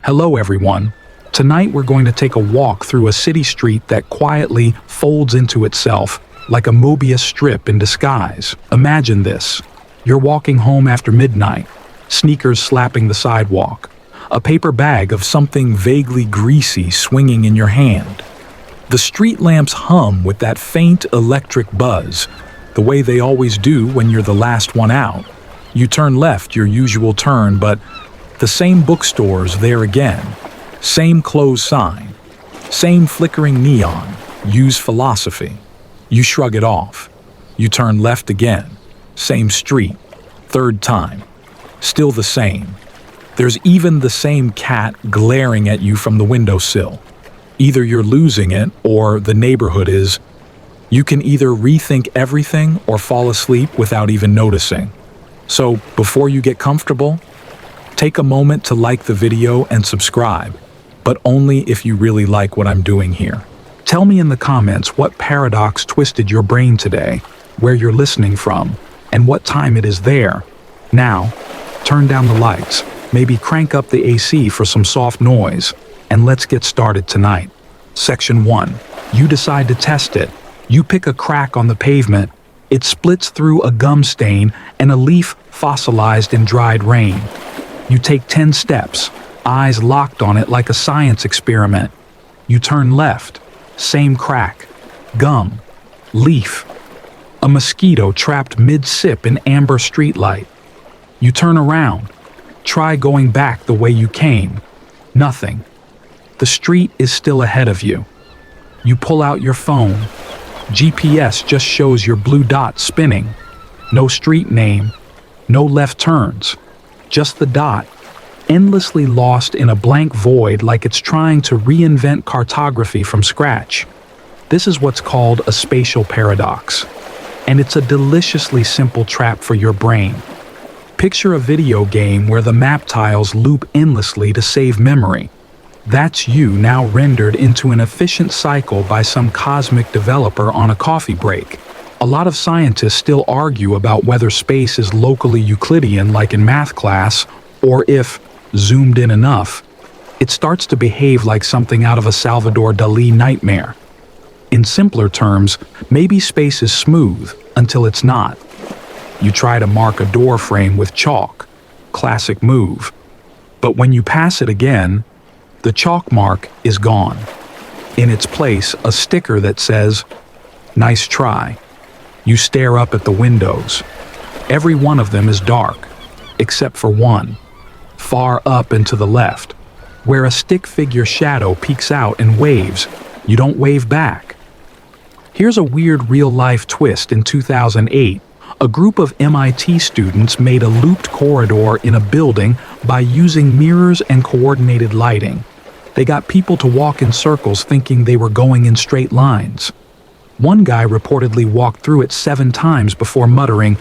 Hello everyone. Tonight we're going to take a walk through a city street that quietly folds into itself like a Mobius strip in disguise. Imagine this. You're walking home after midnight, sneakers slapping the sidewalk, a paper bag of something vaguely greasy swinging in your hand. The street lamps hum with that faint electric buzz, the way they always do when you're the last one out. You turn left, your usual turn, but the same bookstore's there again. Same closed sign. Same flickering neon. Use philosophy. You shrug it off. You turn left again. Same street. Third time. Still the same. There's even the same cat glaring at you from the windowsill. Either you're losing it or the neighborhood is. You can either rethink everything or fall asleep without even noticing. So before you get comfortable, take a moment to like the video and subscribe, but only if you really like what I'm doing here. Tell me in the comments what paradox twisted your brain today, where you're listening from, and what time it is there. Now, turn down the lights, maybe crank up the AC for some soft noise, and let's get started tonight. Section 1. You decide to test it. You pick a crack on the pavement. It splits through a gum stain and a leaf fossilized in dried rain. You take 10 steps, eyes locked on it like a science experiment. You turn left, same crack, gum, leaf, a mosquito trapped mid-sip in amber streetlight. You turn around, try going back the way you came. Nothing. The street is still ahead of you. You pull out your phone. GPS just shows your blue dot spinning. No street name, no left turns. Just the dot, endlessly lost in a blank void like it's trying to reinvent cartography from scratch. This is what's called a spatial paradox, and it's a deliciously simple trap for your brain. Picture a video game where the map tiles loop endlessly to save memory. That's you now rendered into an efficient cycle by some cosmic developer on a coffee break. A lot of scientists still argue about whether space is locally Euclidean like in math class, or if, zoomed in enough, it starts to behave like something out of a Salvador Dali nightmare. In simpler terms, maybe space is smooth until it's not. You try to mark a door frame with chalk, classic move. But when you pass it again, the chalk mark is gone. In its place, a sticker that says, "Nice try." You stare up at the windows. Every one of them is dark, except for one, far up and to the left, where a stick figure shadow peeks out and waves. You don't wave back. Here's a weird real-life twist. In 2008, a group of MIT students made a looped corridor in a building by using mirrors and coordinated lighting. They got people to walk in circles thinking they were going in straight lines. One guy reportedly walked through it 7 times before muttering,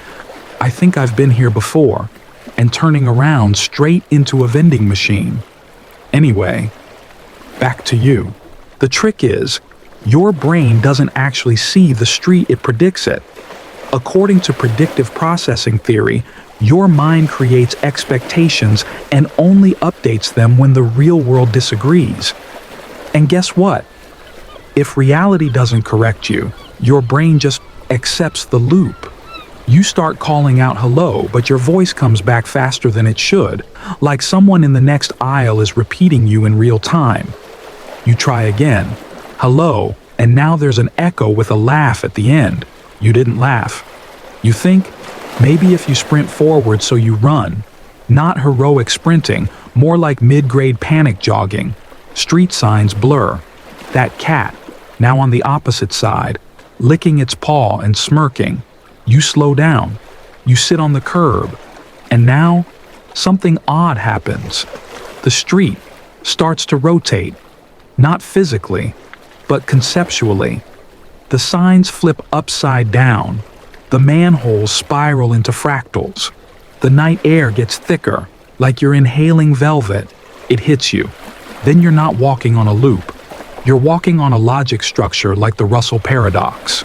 "I think I've been here before," and turning around straight into a vending machine. Anyway, back to you. The trick is, your brain doesn't actually see the street, it predicts it. According to predictive processing theory, your mind creates expectations and only updates them when the real world disagrees. And guess what? If reality doesn't correct you, your brain just accepts the loop. You start calling out hello, but your voice comes back faster than it should, like someone in the next aisle is repeating you in real time. You try again, hello, and now there's an echo with a laugh at the end. You didn't laugh. You think, maybe if you sprint forward, so you run. Not heroic sprinting, more like mid-grade panic jogging. Street signs blur. That cat, now on the opposite side, licking its paw and smirking. You slow down. You sit on the curb. And now, something odd happens. The street starts to rotate. Not physically, but conceptually. The signs flip upside down. The manholes spiral into fractals. The night air gets thicker, like you're inhaling velvet. It hits you. Then you're not walking on a loop. You're walking on a logic structure like the Russell paradox.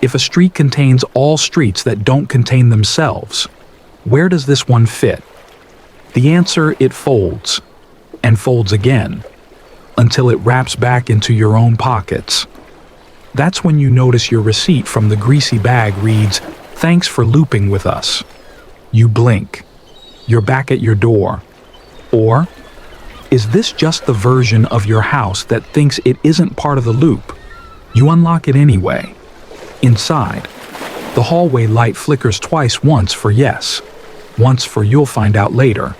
If a street contains all streets that don't contain themselves, where does this one fit? The answer, it folds. and folds again, until it wraps back into your own pockets. That's when you notice your receipt from the greasy bag reads, "Thanks for looping with us." You blink. You're back at your door. Or, is this just the version of your house that thinks it isn't part of the loop? You unlock it anyway. Inside, the hallway light flickers twice, once for yes, once for you'll find out later.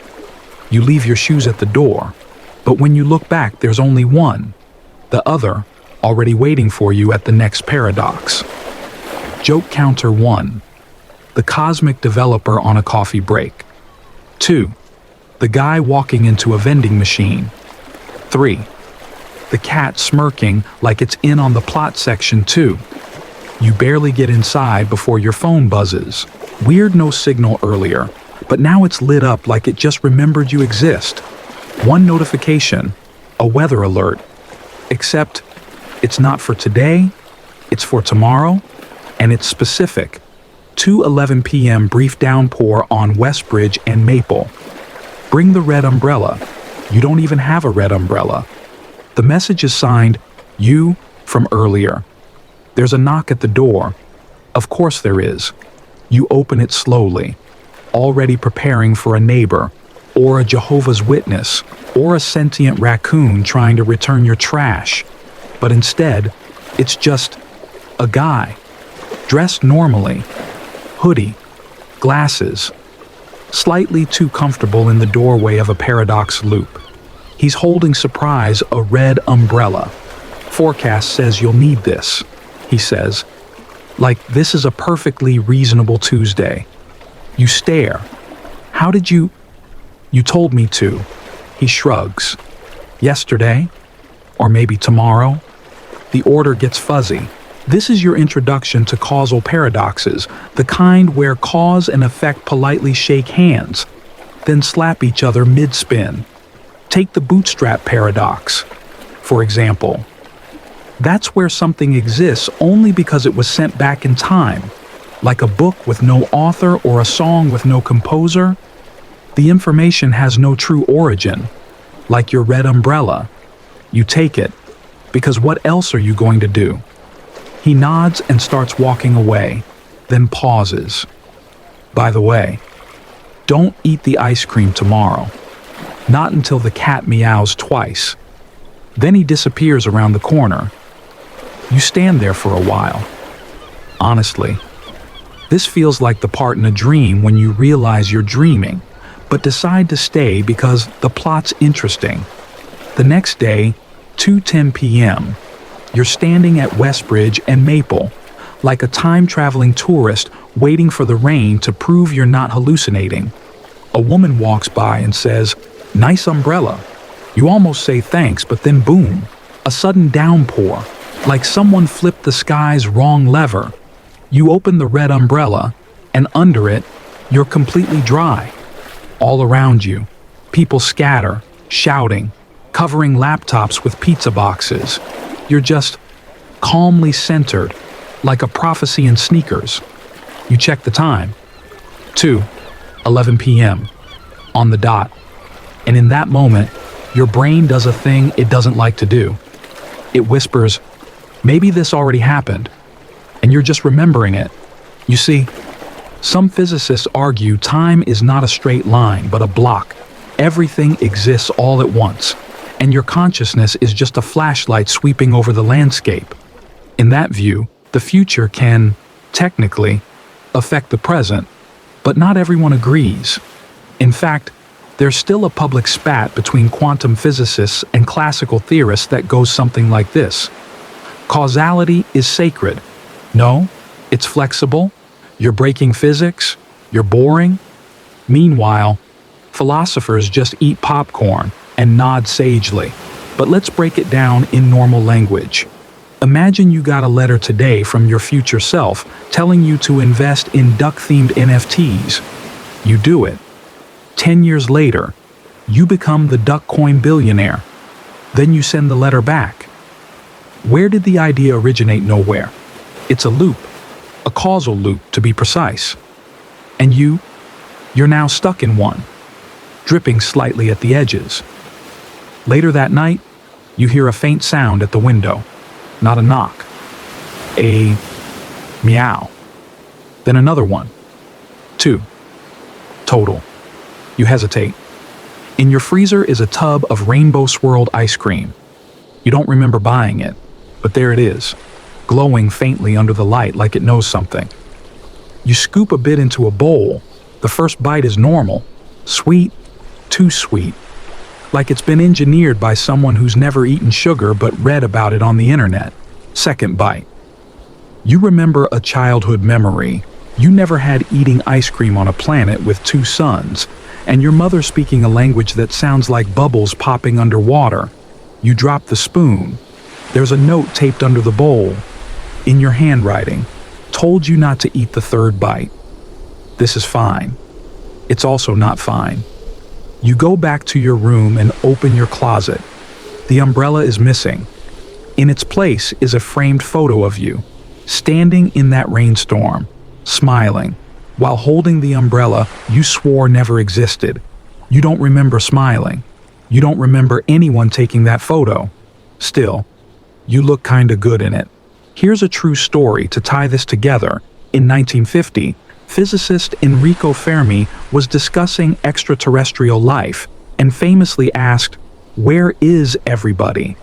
You leave your shoes at the door, but when you look back, there's only one, the other already waiting for you at the next paradox. Joke counter 1. The cosmic developer on a coffee break. 2. The guy walking into a vending machine. 3. The cat smirking like it's in on the plot section 2. You barely get inside before your phone buzzes. Weird no signal earlier, but now it's lit up like it just remembered you exist. One notification, a weather alert. Except, it's not for today, it's for tomorrow, and it's specific. 2:11 p.m. brief downpour on Westbridge and Maple. Bring the red umbrella. You don't even have a red umbrella. The message is signed, "You" from earlier. There's a knock at the door. Of course there is. You open it slowly, already preparing for a neighbor, or a Jehovah's Witness, or a sentient raccoon trying to return your trash. But instead, it's just a guy, dressed normally, hoodie, glasses, slightly too comfortable in the doorway of a paradox loop. He's holding surprise a red umbrella. "Forecast says you'll need this," he says. Like this is a perfectly reasonable Tuesday. You stare. "How did you?" "You told me to." He shrugs. "Yesterday? Or maybe tomorrow?" The order gets fuzzy. This is your introduction to causal paradoxes, the kind where cause and effect politely shake hands, then slap each other mid-spin. Take the bootstrap paradox, for example. That's where something exists only because it was sent back in time, like a book with no author or a song with no composer. The information has no true origin, like your red umbrella. You take it, because what else are you going to do? He nods and starts walking away, then pauses. "By the way, don't eat the ice cream tomorrow. Not until the cat meows twice." Then he disappears around the corner. You stand there for a while. Honestly, this feels like the part in a dream when you realize you're dreaming, but decide to stay because the plot's interesting. The next day, 2:10 p.m., you're standing at Westbridge and Maple, like a time-traveling tourist waiting for the rain to prove you're not hallucinating. A woman walks by and says, "Nice umbrella." You almost say thanks, but then boom, a sudden downpour, like someone flipped the sky's wrong lever. You open the red umbrella, and under it, you're completely dry. All around you, people scatter, shouting, covering laptops with pizza boxes. You're just calmly centered, like a prophecy in sneakers. You check the time. 2:11 p.m. on the dot. And in that moment, your brain does a thing it doesn't like to do. It whispers, "Maybe this already happened," and you're just remembering it. You see, some physicists argue time is not a straight line, but a block. Everything exists all at once, and your consciousness is just a flashlight sweeping over the landscape. In that view, the future can, technically, affect the present, but not everyone agrees. In fact, there's still a public spat between quantum physicists and classical theorists that goes something like this. Causality is sacred. No, it's flexible. You're breaking physics. You're boring. Meanwhile, philosophers just eat popcorn and nod sagely. But let's break it down in normal language. Imagine you got a letter today from your future self telling you to invest in duck-themed NFTs. You do it. 10 years later, you become the duck coin billionaire. Then you send the letter back. Where did the idea originate? Nowhere. It's a loop, a causal loop to be precise. And you're now stuck in one, dripping slightly at the edges. Later that night, you hear a faint sound at the window. Not a knock. A meow. Then another one. 2. Total. You hesitate. In your freezer is a tub of rainbow swirled ice cream. You don't remember buying it, but there it is, glowing faintly under the light like it knows something. You scoop a bit into a bowl. The first bite is normal. Sweet, too sweet. Like it's been engineered by someone who's never eaten sugar but read about it on the internet. Second bite. You remember a childhood memory. You never had eating ice cream on a planet with 2 suns, and your mother speaking a language that sounds like bubbles popping underwater. You drop the spoon. There's a note taped under the bowl. In your handwriting, told you not to eat the third bite. This is fine. It's also not fine. You go back to your room and open your closet. The umbrella is missing. In its place is a framed photo of you, standing in that rainstorm, smiling, while holding the umbrella you swore never existed. You don't remember smiling. You don't remember anyone taking that photo. Still, you look kinda good in it. Here's a true story to tie this together. In 1950, physicist Enrico Fermi was discussing extraterrestrial life and famously asked, "Where is everybody?"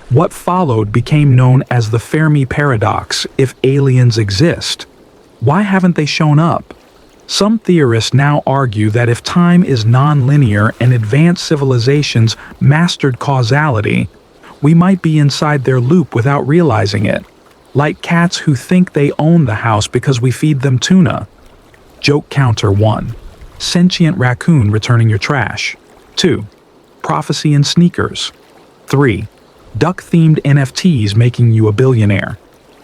What followed became known as the Fermi paradox. If aliens exist, why haven't they shown up? Some theorists now argue that if time is non-linear and advanced civilizations mastered causality, we might be inside their loop without realizing it. Like cats who think they own the house because we feed them tuna. Joke counter 1. Sentient raccoon returning your trash. 2. Prophecy in sneakers. 3. Duck-themed NFTs making you a billionaire.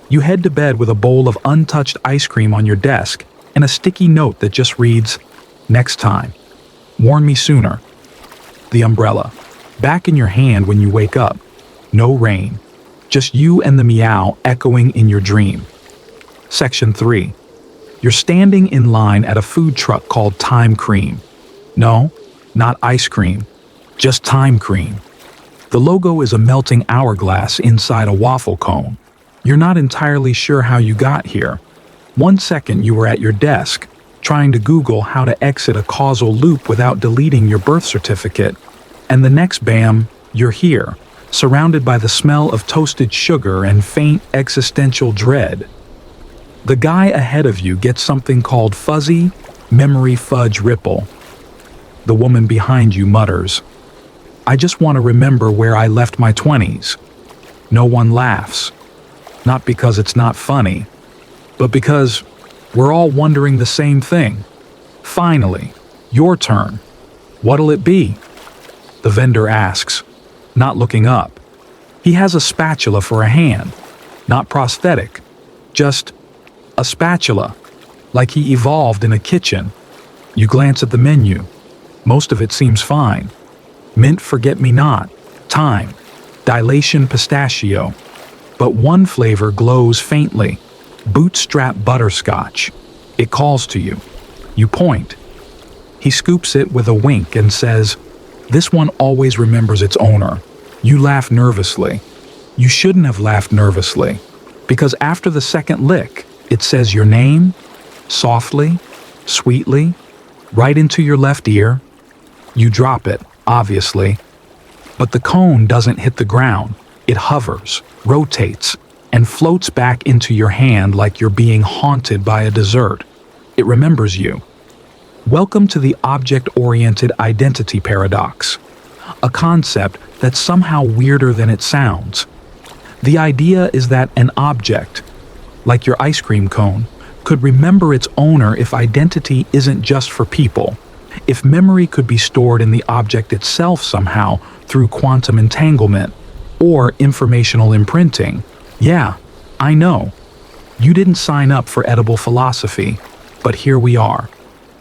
You head to bed with a bowl of untouched ice cream on your desk and a sticky note that just reads, "Next time. Warn me sooner." The umbrella. Back in your hand when you wake up. No rain. Just you and the meow echoing in your dream. Section 3. You're standing in line at a food truck called Time Cream. No, not ice cream. Just Time Cream. The logo is a melting hourglass inside a waffle cone. You're not entirely sure how you got here. 1 second you were at your desk, trying to Google how to exit a causal loop without deleting your birth certificate, and the next bam, you're here, surrounded by the smell of toasted sugar and faint existential dread. The guy ahead of you gets something called fuzzy memory fudge ripple. The woman behind you mutters, "I just want to remember where I left my 20s. No one laughs. Not because it's not funny, but because we're all wondering the same thing. Finally, your turn. What'll it be?" The vendor asks, not looking up. He has a spatula for a hand, not prosthetic, just a spatula, like he evolved in a kitchen. You glance at the menu. Most of it seems fine. Mint forget-me-not, thyme, dilation pistachio. But one flavor glows faintly, bootstrap butterscotch. It calls to you. You point. He scoops it with a wink and says, "This one always remembers its owner." You laugh nervously. You shouldn't have laughed nervously, because after the second lick, it says your name, softly, sweetly, right into your left ear. You drop it, obviously, but the cone doesn't hit the ground. It hovers, rotates, and floats back into your hand like you're being haunted by a dessert. It remembers you. Welcome to the object-oriented identity paradox, a concept that's somehow weirder than it sounds. The idea is that an object, like your ice cream cone, could remember its owner if identity isn't just for people. If memory could be stored in the object itself somehow through quantum entanglement or informational imprinting. Yeah, I know. You didn't sign up for edible philosophy, but here we are.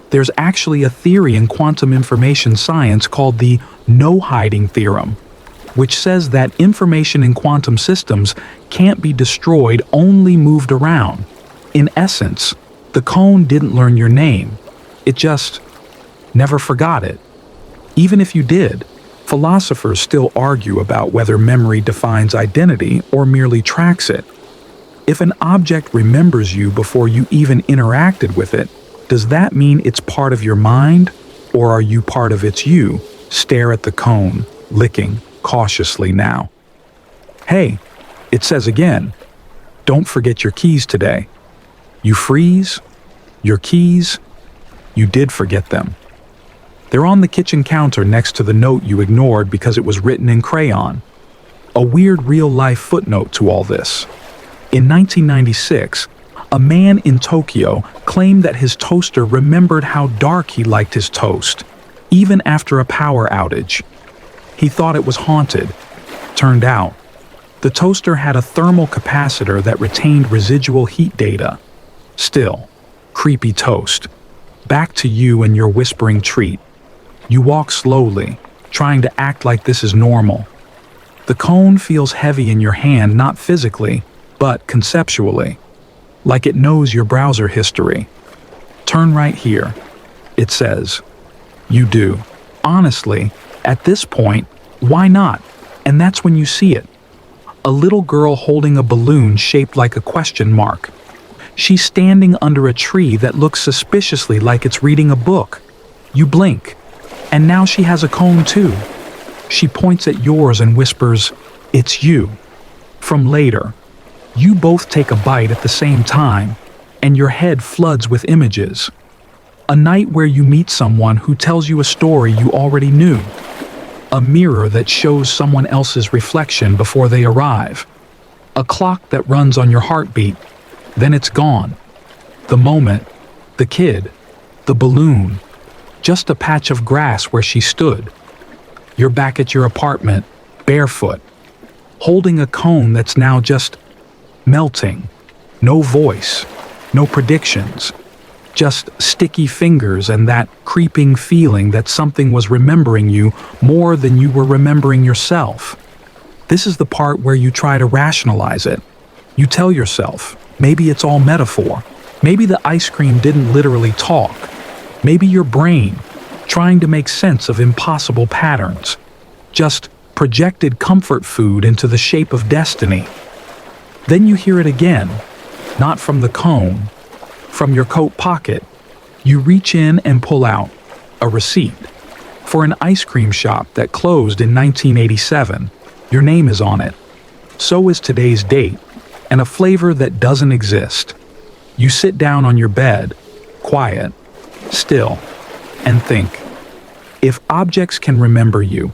There's actually a theory in quantum information science called the no-hiding theorem, which says that information in quantum systems can't be destroyed, only moved around. In essence, the cone didn't learn your name. It just never forgot it. Even if you did, Philosophers still argue about whether memory defines identity or merely tracks it. If an object remembers you before you even interacted with it, does that mean it's part of your mind, or are you part of its you? Stare at the cone, licking cautiously now. Hey, it says again, don't forget your keys today. You freeze? Your keys? You did forget them. They're on the kitchen counter next to the note you ignored because it was written in crayon. A weird real-life footnote to all this. In 1996, a man in Tokyo claimed that his toaster remembered how dark he liked his toast, even after a power outage. He thought it was haunted. Turned out, the toaster had a thermal capacitor that retained residual heat data. Still, creepy toast. Back to you and your whispering treat. You walk slowly, trying to act like this is normal. The cone feels heavy in your hand, not physically, but conceptually. Like it knows your browser history. Turn right here, it says. You do. Honestly, at this point, why not? And that's when you see it. A little girl holding a balloon shaped like a question mark. She's standing under a tree that looks suspiciously like it's reading a book. You blink. And now she has a cone too. She points at yours and whispers, "It's you." From later, you both take a bite at the same time, and your head floods with images. A night where you meet someone who tells you a story you already knew. A mirror that shows someone else's reflection before they arrive. A clock that runs on your heartbeat, then it's gone. The moment, the kid, the balloon, just a patch of grass where she stood. You're back at your apartment, barefoot, holding a cone that's now just melting. No voice, no predictions, just sticky fingers and that creeping feeling that something was remembering you more than you were remembering yourself. This is the part where you try to rationalize it. You tell yourself, maybe it's all metaphor. Maybe the ice cream didn't literally talk. Maybe your brain, trying to make sense of impossible patterns, just projected comfort food into the shape of destiny. Then you hear it again, not from the cone, from your coat pocket. You reach in and pull out a receipt for an ice cream shop that closed in 1987. Your name is on it. So is today's date, and a flavor that doesn't exist. You sit down on your bed, quiet, still, and think. If objects can remember you,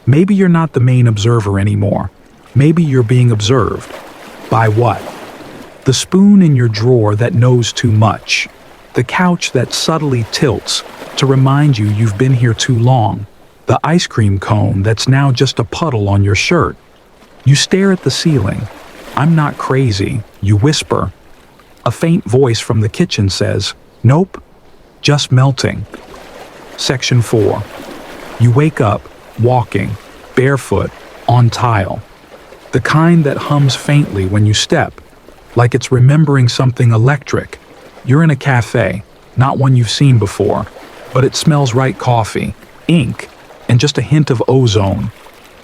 maybe you're not the main observer anymore. Maybe you're being observed. By what? The spoon in your drawer that knows too much. The couch that subtly tilts to remind you you've been here too long. The ice cream cone that's now just a puddle on your shirt. You stare at the ceiling. I'm not crazy, you whisper. A faint voice from the kitchen says, "Nope, just melting." Section 4. You wake up, walking, barefoot, on tile. The kind that hums faintly when you step, like it's remembering something electric. You're in a cafe, not one you've seen before, but it smells right coffee, ink, and just a hint of ozone.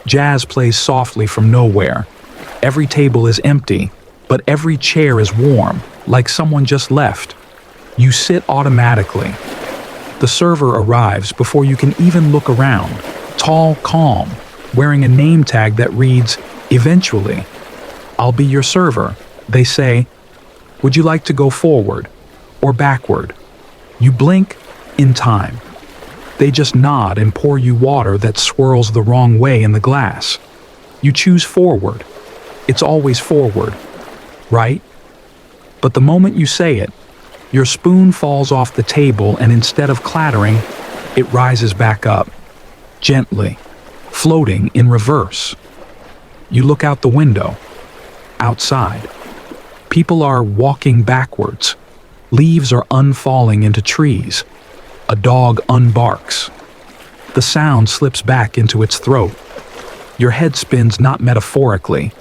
Jazz plays softly from nowhere. Every table is empty, but every chair is warm, like someone just left. You sit automatically. The server arrives before you can even look around, tall, calm, wearing a name tag that reads, "Eventually." "I'll be your server," they say. "Would you like to go forward or backward?" You blink in time. They just nod and pour you water that swirls the wrong way in the glass. You choose forward. It's always forward, right? But the moment you say it, your spoon falls off the table and instead of clattering, it rises back up, gently, floating in reverse. You look out the window. Outside, people are walking backwards. Leaves are unfalling into trees. A dog unbarks. The sound slips back into its throat. Your head spins not metaphorically.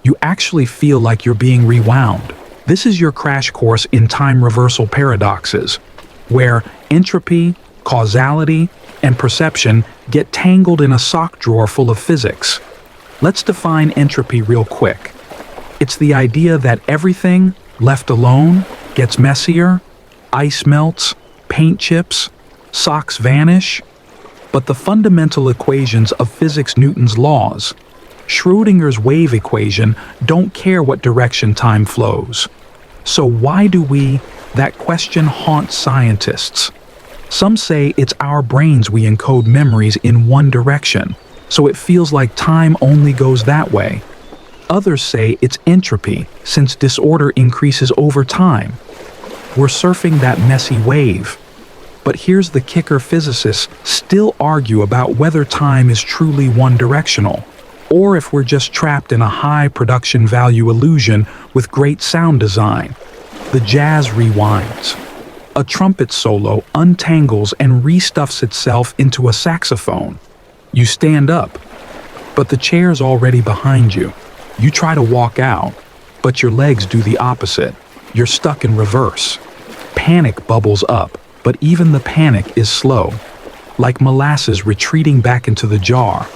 You actually feel like you're being rewound. This is your crash course in time reversal paradoxes, where entropy, causality, and perception get tangled in a sock drawer full of physics. Let's define entropy real quick. It's the idea that everything, left alone, gets messier, ice melts, paint chips, socks vanish. But the fundamental equations of physics, Newton's laws, Schrödinger's wave equation, don't care what direction time flows. So why do that question haunts scientists. Some say it's our brains we encode memories in one direction, so it feels like time only goes that way. Others say it's entropy, since disorder increases over time. We're surfing that messy wave. But here's the kicker: physicists still argue about whether time is truly one-directional, or if we're just trapped in a high production value illusion with great sound design. The jazz rewinds. A trumpet solo untangles and restuffs itself into a saxophone. You stand up, but the chair's already behind you. You try to walk out, but your legs do the opposite. You're stuck in reverse. Panic bubbles up, but even the panic is slow, like molasses retreating back into the jar.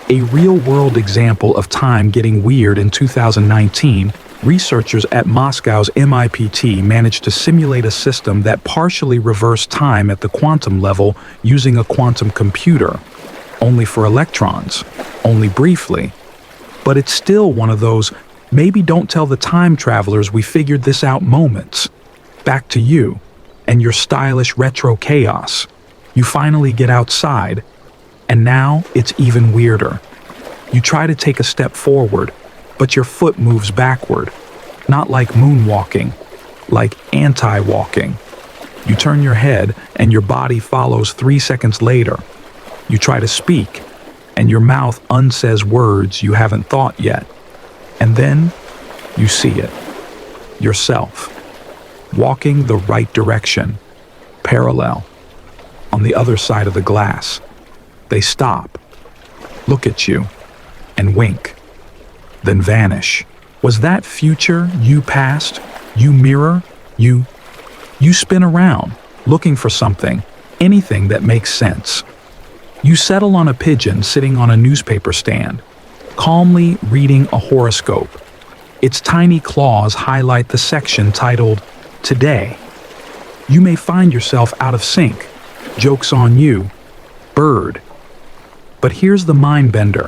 A real-world example of time getting weird: in 2019, researchers at Moscow's MIT managed to simulate a system that partially reversed time at the quantum level using a quantum computer. Only for electrons, only briefly. But it's still one of those maybe don't tell the time travelers we figured this out moments. Back to you and your stylish retro chaos. You finally get outside, and now it's even weirder. You try to take a step forward, but your foot moves backward. Not like moonwalking, like anti-walking. You turn your head and your body follows 3 seconds later. You try to speak, and your mouth unsays words you haven't thought yet. And then you see it. Yourself. Walking the right direction. Parallel. On the other side of the glass. They stop. Look at you. And wink. Then vanish. Was that future you past? You mirror? You spin around, looking for something. Anything that makes sense. You settle on a pigeon sitting on a newspaper stand, calmly reading a horoscope. Its tiny claws highlight the section titled, Today. You may find yourself out of sync. Joke's on you. Bird. But here's the mind bender.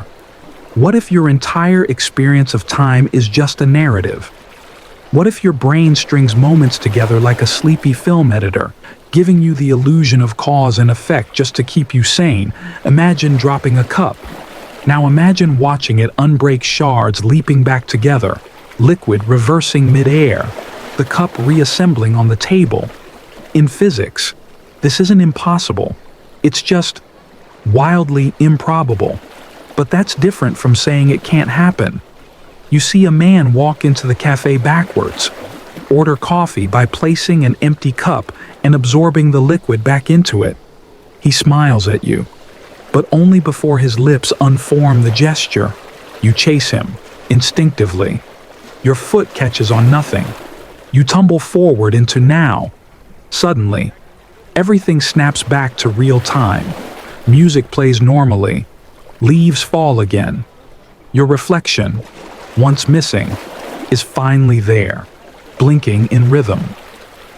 What if your entire experience of time is just a narrative? What if your brain strings moments together like a sleepy film editor, giving you the illusion of cause and effect just to keep you sane? Imagine dropping a cup. Now imagine watching it unbreak, shards leaping back together, liquid reversing mid-air, the cup reassembling on the table. In physics, this isn't impossible. It's just wildly improbable. But that's different from saying it can't happen. You see a man walk into the cafe backwards, order coffee by placing an empty cup and absorbing the liquid back into it. He smiles at you, but only before his lips unform the gesture. You chase him, instinctively. Your foot catches on nothing. You tumble forward into now. Suddenly, everything snaps back to real time. Music plays normally. Leaves fall again. Your reflection, once missing, is finally there, blinking in rhythm.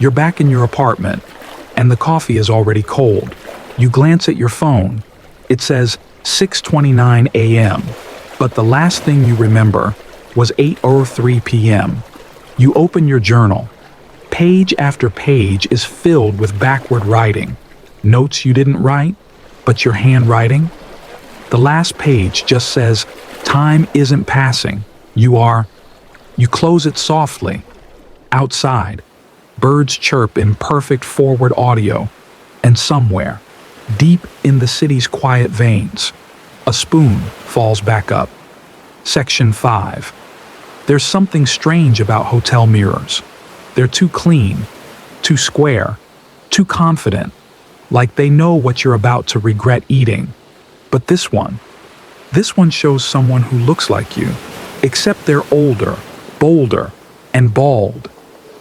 You're back in your apartment, and the coffee is already cold. You glance at your phone. It says 6:29 a.m., but the last thing you remember was 8:03 p.m. You open your journal. Page after page is filled with backward writing. Notes you didn't write, but your handwriting. The last page just says, time isn't passing. You close it softly. Outside, birds chirp in perfect forward audio. And somewhere, deep in the city's quiet veins, a spoon falls back up. Section 5. There's something strange about hotel mirrors. They're too clean, too square, too confident, like they know what you're about to regret eating. But this one shows someone who looks like you, except they're older, bolder, and bald.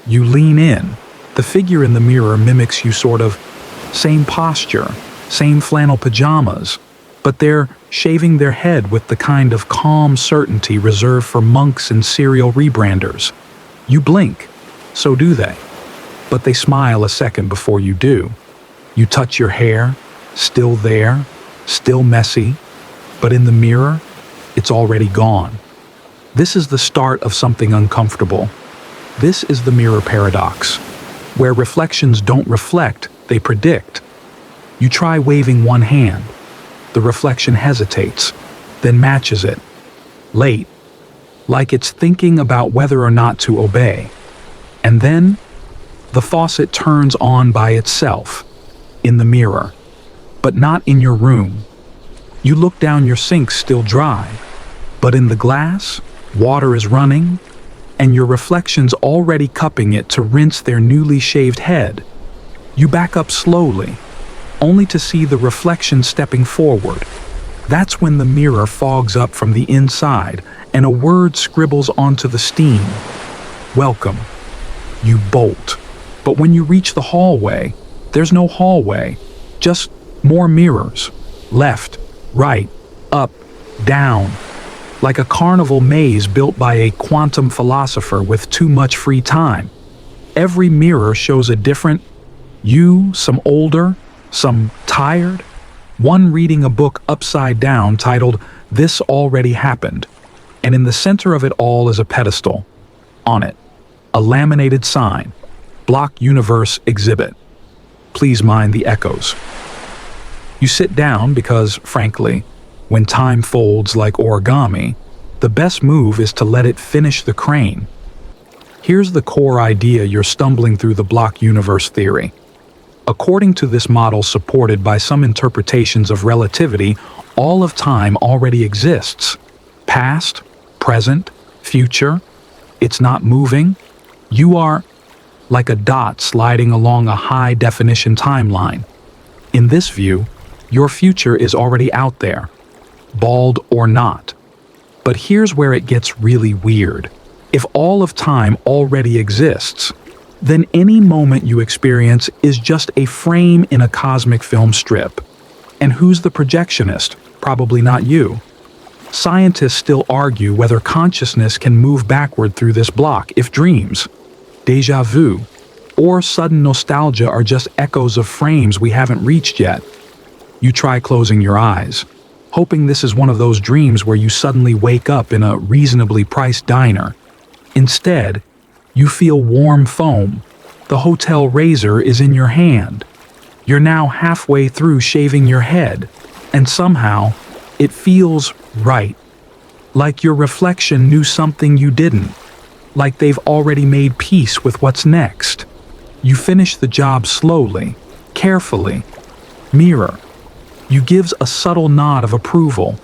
You lean in. The figure in the mirror mimics you sort of. Same posture, same flannel pajamas, but they're shaving their head with the kind of calm certainty reserved for monks and serial rebranders. You blink, so do they. But they smile a second before you do. You touch your hair, still there, still messy, but in the mirror, it's already gone. This is the start of something uncomfortable. This is the mirror paradox, where reflections don't reflect, they predict. You try waving one hand. The reflection hesitates, then matches it. Late, like it's thinking about whether or not to obey. And then, the faucet turns on by itself, in the mirror, but not in your room. You look down, your sink's still dry, but in the glass, water is running, and your reflection's already cupping it to rinse their newly shaved head. You back up slowly, only to see the reflection stepping forward. That's when the mirror fogs up from the inside and a word scribbles onto the steam. Welcome. You bolt. But when you reach the hallway, there's no hallway, just more mirrors. Left, right, up, down. Like a carnival maze built by a quantum philosopher with too much free time. Every mirror shows a different you, some older, some tired, one reading a book upside down titled "This Already Happened," and in the center of it all is a pedestal. On it, a laminated sign, Block Universe Exhibit. Please mind the echoes. You sit down because, frankly, when time folds like origami, the best move is to let it finish the crane. Here's the core idea you're stumbling through the block universe theory. According to this model supported by some interpretations of relativity, all of time already exists. Past, present, future. It's not moving. You are like a dot sliding along a high-definition timeline. In this view, your future is already out there, bald or not. But here's where it gets really weird. If all of time already exists, then any moment you experience is just a frame in a cosmic film strip. And who's the projectionist? Probably not you. Scientists still argue whether consciousness can move backward through this block if dreams, déjà vu, or sudden nostalgia are just echoes of frames we haven't reached yet. You try closing your eyes, hoping this is one of those dreams where you suddenly wake up in a reasonably priced diner. Instead, you feel warm foam. The hotel razor is in your hand. You're now halfway through shaving your head, and somehow, it feels right. Like your reflection knew something you didn't. Like they've already made peace with what's next. You finish the job slowly, carefully. Mirror. You gives a subtle nod of approval.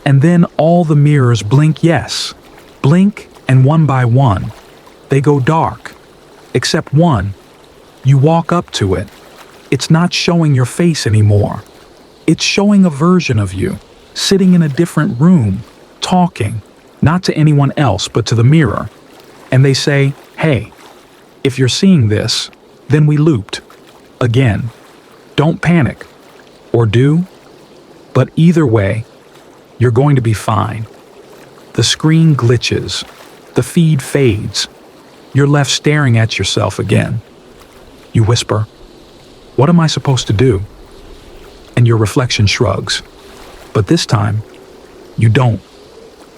And then all the mirrors blink yes. Blink, and one by one, they go dark. Except one. You walk up to it. It's not showing your face anymore. It's showing a version of you, sitting in a different room, talking, not to anyone else but to the mirror. And they say, hey, if you're seeing this, then we looped. Again. Don't panic. Or do. But either way, you're going to be fine. The screen glitches. The feed fades. You're left staring at yourself again. You whisper, what am I supposed to do? And your reflection shrugs. But this time, you don't.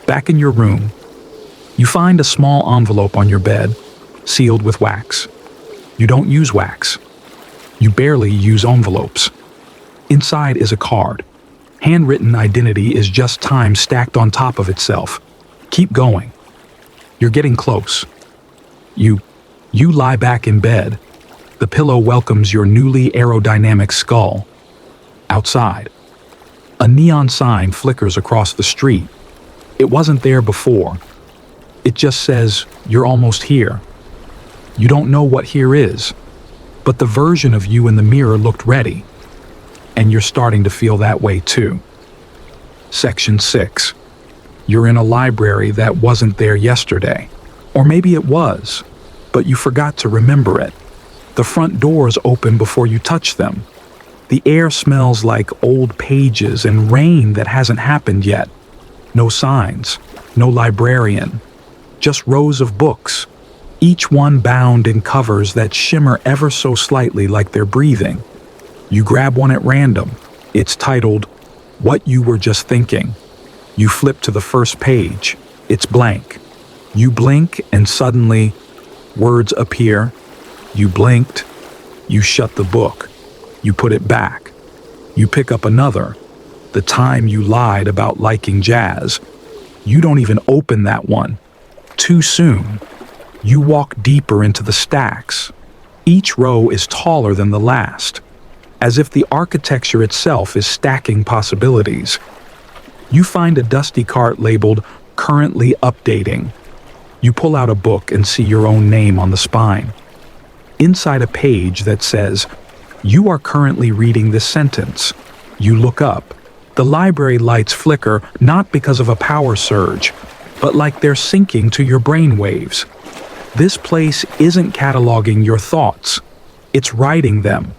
Back in your room, you find a small envelope on your bed, sealed with wax. You don't use wax. You barely use envelopes. Inside is a card. Handwritten identity is just time stacked on top of itself. Keep going. You're getting close. You lie back in bed. The pillow welcomes your newly aerodynamic skull. Outside, a neon sign flickers across the street. It wasn't there before. It just says, you're almost here. You don't know what here is, but the version of you in the mirror looked ready. And you're starting to feel that way too. Section 6. You're in a library that wasn't there yesterday. Or maybe it was, but you forgot to remember it. The front doors open before you touch them. The air smells like old pages and rain that hasn't happened yet. No signs, no librarian, just rows of books, each one bound in covers that shimmer ever so slightly like they're breathing. You grab one at random. It's titled, "What You Were Just Thinking." You flip to the first page. It's blank. You blink and suddenly, words appear. You blinked. You shut the book. You put it back. You pick up another. The time you lied about liking jazz. You don't even open that one. Too soon. You walk deeper into the stacks. Each row is taller than the last, as if the architecture itself is stacking possibilities. You find a dusty cart labeled "Currently Updating." You pull out a book and see your own name on the spine. Inside a page that says, "You are currently reading this sentence." You look up. The library lights flicker not because of a power surge, but like they're syncing to your brain waves. This place isn't cataloging your thoughts. It's writing them.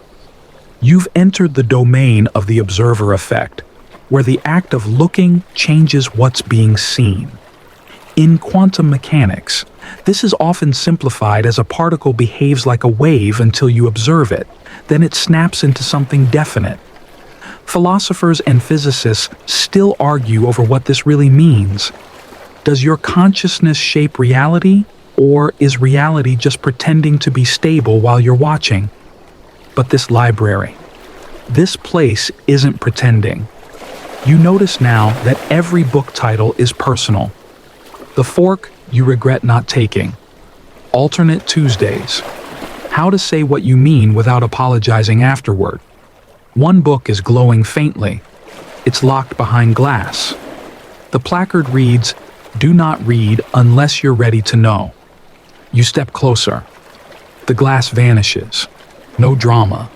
You've entered the domain of the observer effect, where the act of looking changes what's being seen. In quantum mechanics, this is often simplified as a particle behaves like a wave until you observe it, then it snaps into something definite. Philosophers and physicists still argue over what this really means. Does your consciousness shape reality, or is reality just pretending to be stable while you're watching? But this library, this place isn't pretending. You notice now that every book title is personal. The Fork You Regret Not Taking, Alternate Tuesdays, How to Say What You Mean Without Apologizing Afterward. One book is glowing faintly. It's locked behind glass. The placard reads, "Do not read unless you're ready to know." You step closer. The glass vanishes. No drama,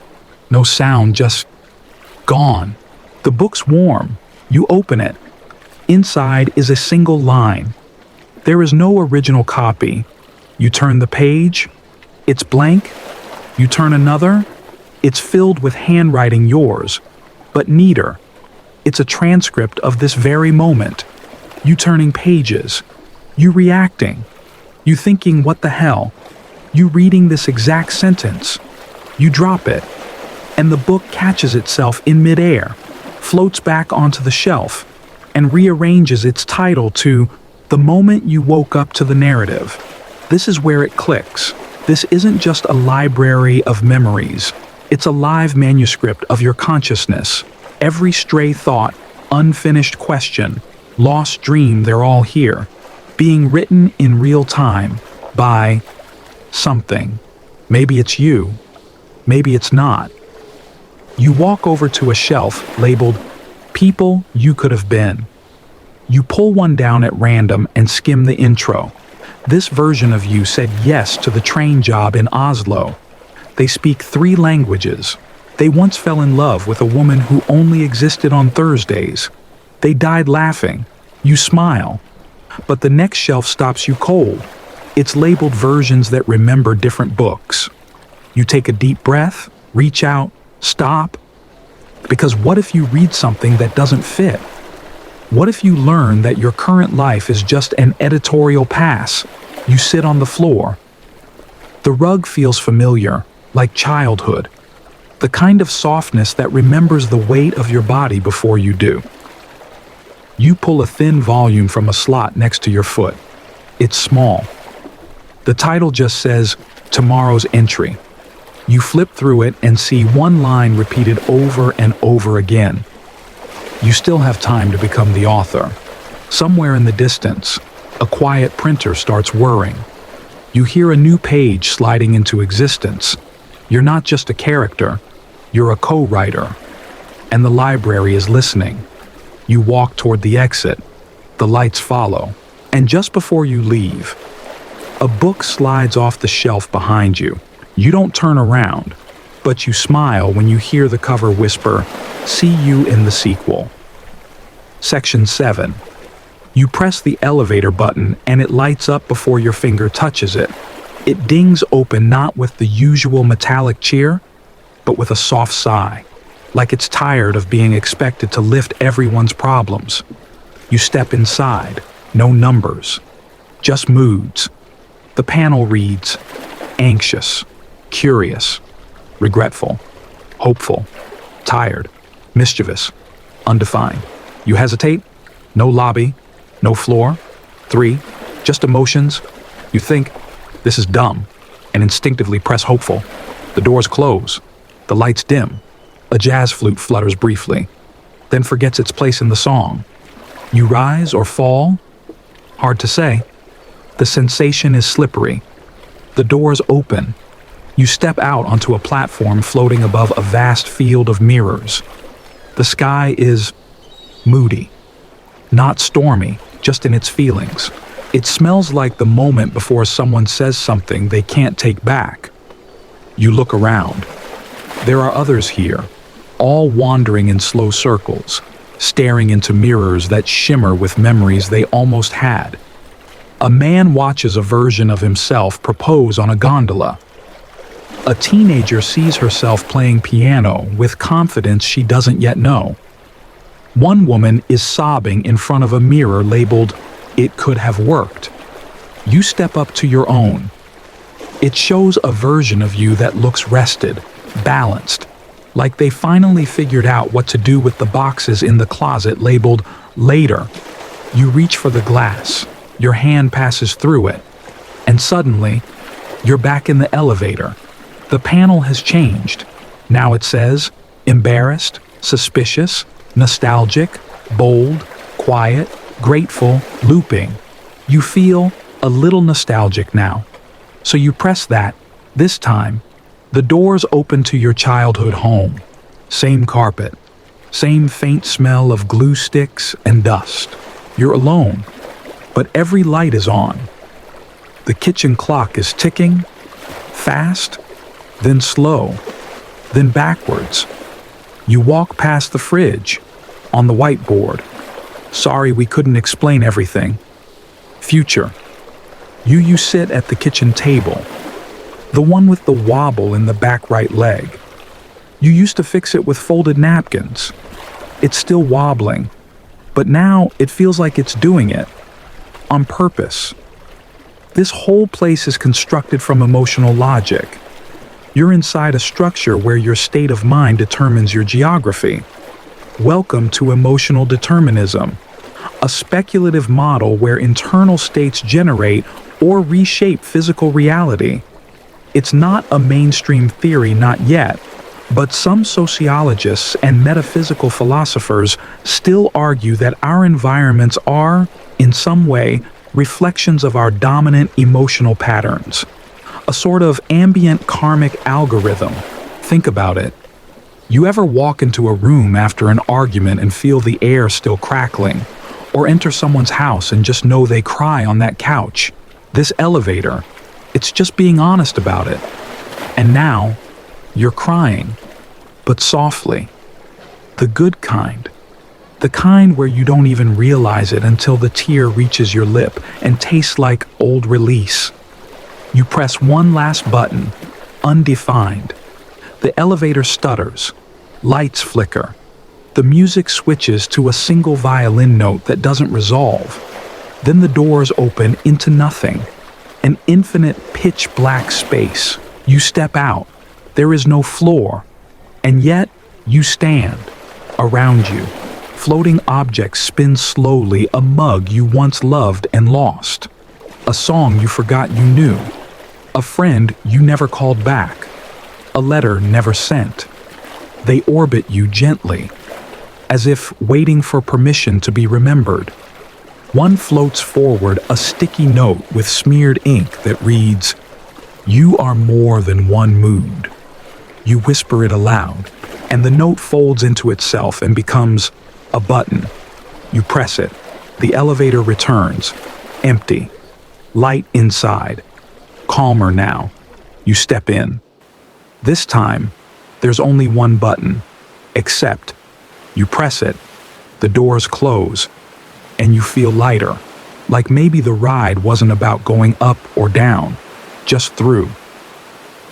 no sound, just gone. The book's warm. You open it. Inside is a single line. There is no original copy. You turn the page. It's blank. You turn another. It's filled with handwriting yours, but neater. It's a transcript of this very moment. You turning pages. You reacting. You thinking, what the hell? You reading this exact sentence. You drop it, and the book catches itself in midair, floats back onto the shelf, and rearranges its title to "The Moment You Woke Up to the Narrative." This is where it clicks. This isn't just a library of memories. It's a live manuscript of your consciousness. Every stray thought, unfinished question, lost dream, they're all here, being written in real time by something. Maybe it's you. Maybe it's not. You walk over to a shelf labeled "People You Could Have Been." You pull one down at random and skim the intro. This version of you said yes to the train job in Oslo. They speak 3 languages. They once fell in love with a woman who only existed on Thursdays. They died laughing. You smile. But the next shelf stops you cold. It's labeled versions that remember different books. You take a deep breath, reach out, stop. Because what if you read something that doesn't fit? What if you learn that your current life is just an editorial pass? You sit on the floor. The rug feels familiar, like childhood. The kind of softness that remembers the weight of your body before you do. You pull a thin volume from a slot next to your foot. It's small. The title just says, "Tomorrow's Entry." You flip through it and see one line repeated over and over again. You still have time to become the author. Somewhere in the distance, a quiet printer starts whirring. You hear a new page sliding into existence. You're not just a character, you're a co-writer. And the library is listening. You walk toward the exit. The lights follow. And just before you leave, a book slides off the shelf behind you. You don't turn around, but you smile when you hear the cover whisper, "See you in the sequel." Section 7. You press the elevator button and it lights up before your finger touches it. It dings open not with the usual metallic cheer, but with a soft sigh. like it's tired of being expected to lift everyone's problems. You step inside, no numbers, just moods. The panel reads, anxious, curious, regretful, hopeful, tired, mischievous, undefined. You hesitate? No lobby, no floor. 3, just emotions. You think, this is dumb, and instinctively press hopeful. The doors close. The lights dim. A jazz flute flutters briefly, then forgets its place in the song. You rise or fall? Hard to say. The sensation is slippery. The doors open. You step out onto a platform floating above a vast field of mirrors. The sky is moody. Not stormy, just in its feelings. It smells like the moment before someone says something they can't take back. You look around. There are others here, all wandering in slow circles, staring into mirrors that shimmer with memories they almost had. A man watches a version of himself propose on a gondola. A teenager sees herself playing piano with confidence she doesn't yet know. One woman is sobbing in front of a mirror labeled, "It could have worked." You step up to your own. It shows a version of you that looks rested, balanced, like they finally figured out what to do with the boxes in the closet labeled later. You reach for the glass, your hand passes through it, and suddenly, you're back in the elevator. The panel has changed. Now it says, embarrassed, suspicious, nostalgic, bold, quiet, grateful, looping. You feel a little nostalgic now. So you press that. This time, the doors open to your childhood home. Same carpet, same faint smell of glue sticks and dust. You're alone, but every light is on. The kitchen clock is ticking, fast, then slow, then backwards. You walk past the fridge, on the whiteboard. Sorry we couldn't explain everything. Future. You sit at the kitchen table, the one with the wobble in the back right leg. You used to fix it with folded napkins. It's still wobbling, but now it feels like it's doing it, on purpose. This whole place is constructed from emotional logic. You're inside a structure where your state of mind determines your geography. Welcome to emotional determinism, a speculative model where internal states generate or reshape physical reality. It's not a mainstream theory, not yet, but some sociologists and metaphysical philosophers still argue that our environments are, in some way, reflections of our dominant emotional patterns. A sort of ambient karmic algorithm. Think about it. You ever walk into a room after an argument and feel the air still crackling? Or enter someone's house and just know they cry on that couch? This elevator, it's just being honest about it. And now, you're crying, but softly. The good kind. The kind where you don't even realize it until the tear reaches your lip and tastes like old release. You press one last button, undefined. The elevator stutters. Lights flicker. The music switches to a single violin note that doesn't resolve. Then the doors open into nothing. An infinite pitch black space. You step out. There is no floor. And yet, you stand. Around you, floating objects spin slowly, a mug you once loved and lost. A song you forgot you knew. A friend you never called back. A letter never sent. They orbit you gently, as if waiting for permission to be remembered. One floats forward a sticky note with smeared ink that reads, "You are more than one mood." You whisper it aloud, and the note folds into itself and becomes a button. You press it. The elevator returns, empty. Light inside. Calmer now. You step in. This time, there's only one button. Accept. You press it. The doors close. And you feel lighter. Like maybe the ride wasn't about going up or down, just through.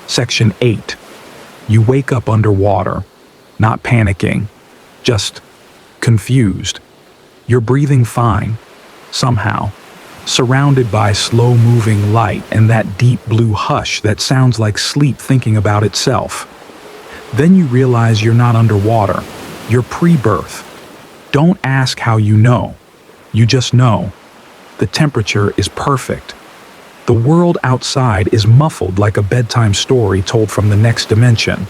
Section 8. You wake up underwater. not panicking, just confused. You're breathing fine, somehow, surrounded by slow-moving light and that deep blue hush that sounds like sleep thinking about itself. Then you realize you're not underwater. You're pre-birth. Don't ask how you know. You just know. The temperature is perfect. The world outside is muffled like a bedtime story told from the next dimension.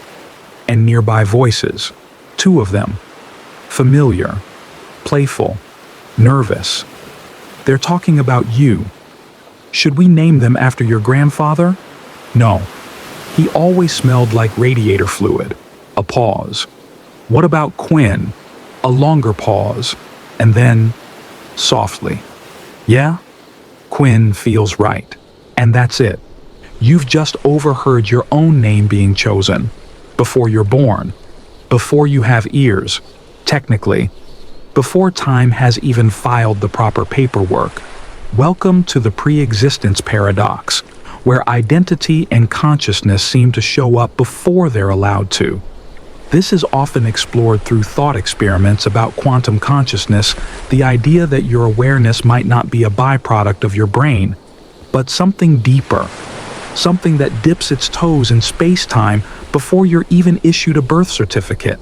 And nearby voices, two of them, familiar, playful, nervous. They're talking about you. Should we name them after your grandfather? No. He always smelled like radiator fluid. A pause. What about Quinn? A longer pause. And then, softly. Yeah? Quinn feels right. And that's it. You've just overheard your own name being chosen. Before you're born. Before you have ears. Technically. Before time has even filed the proper paperwork. Welcome to the pre-existence paradox, where identity and consciousness seem to show up before they're allowed to. This is often explored through thought experiments about quantum consciousness, the idea that your awareness might not be a byproduct of your brain, but something deeper, something that dips its toes in space-time before you're even issued a birth certificate.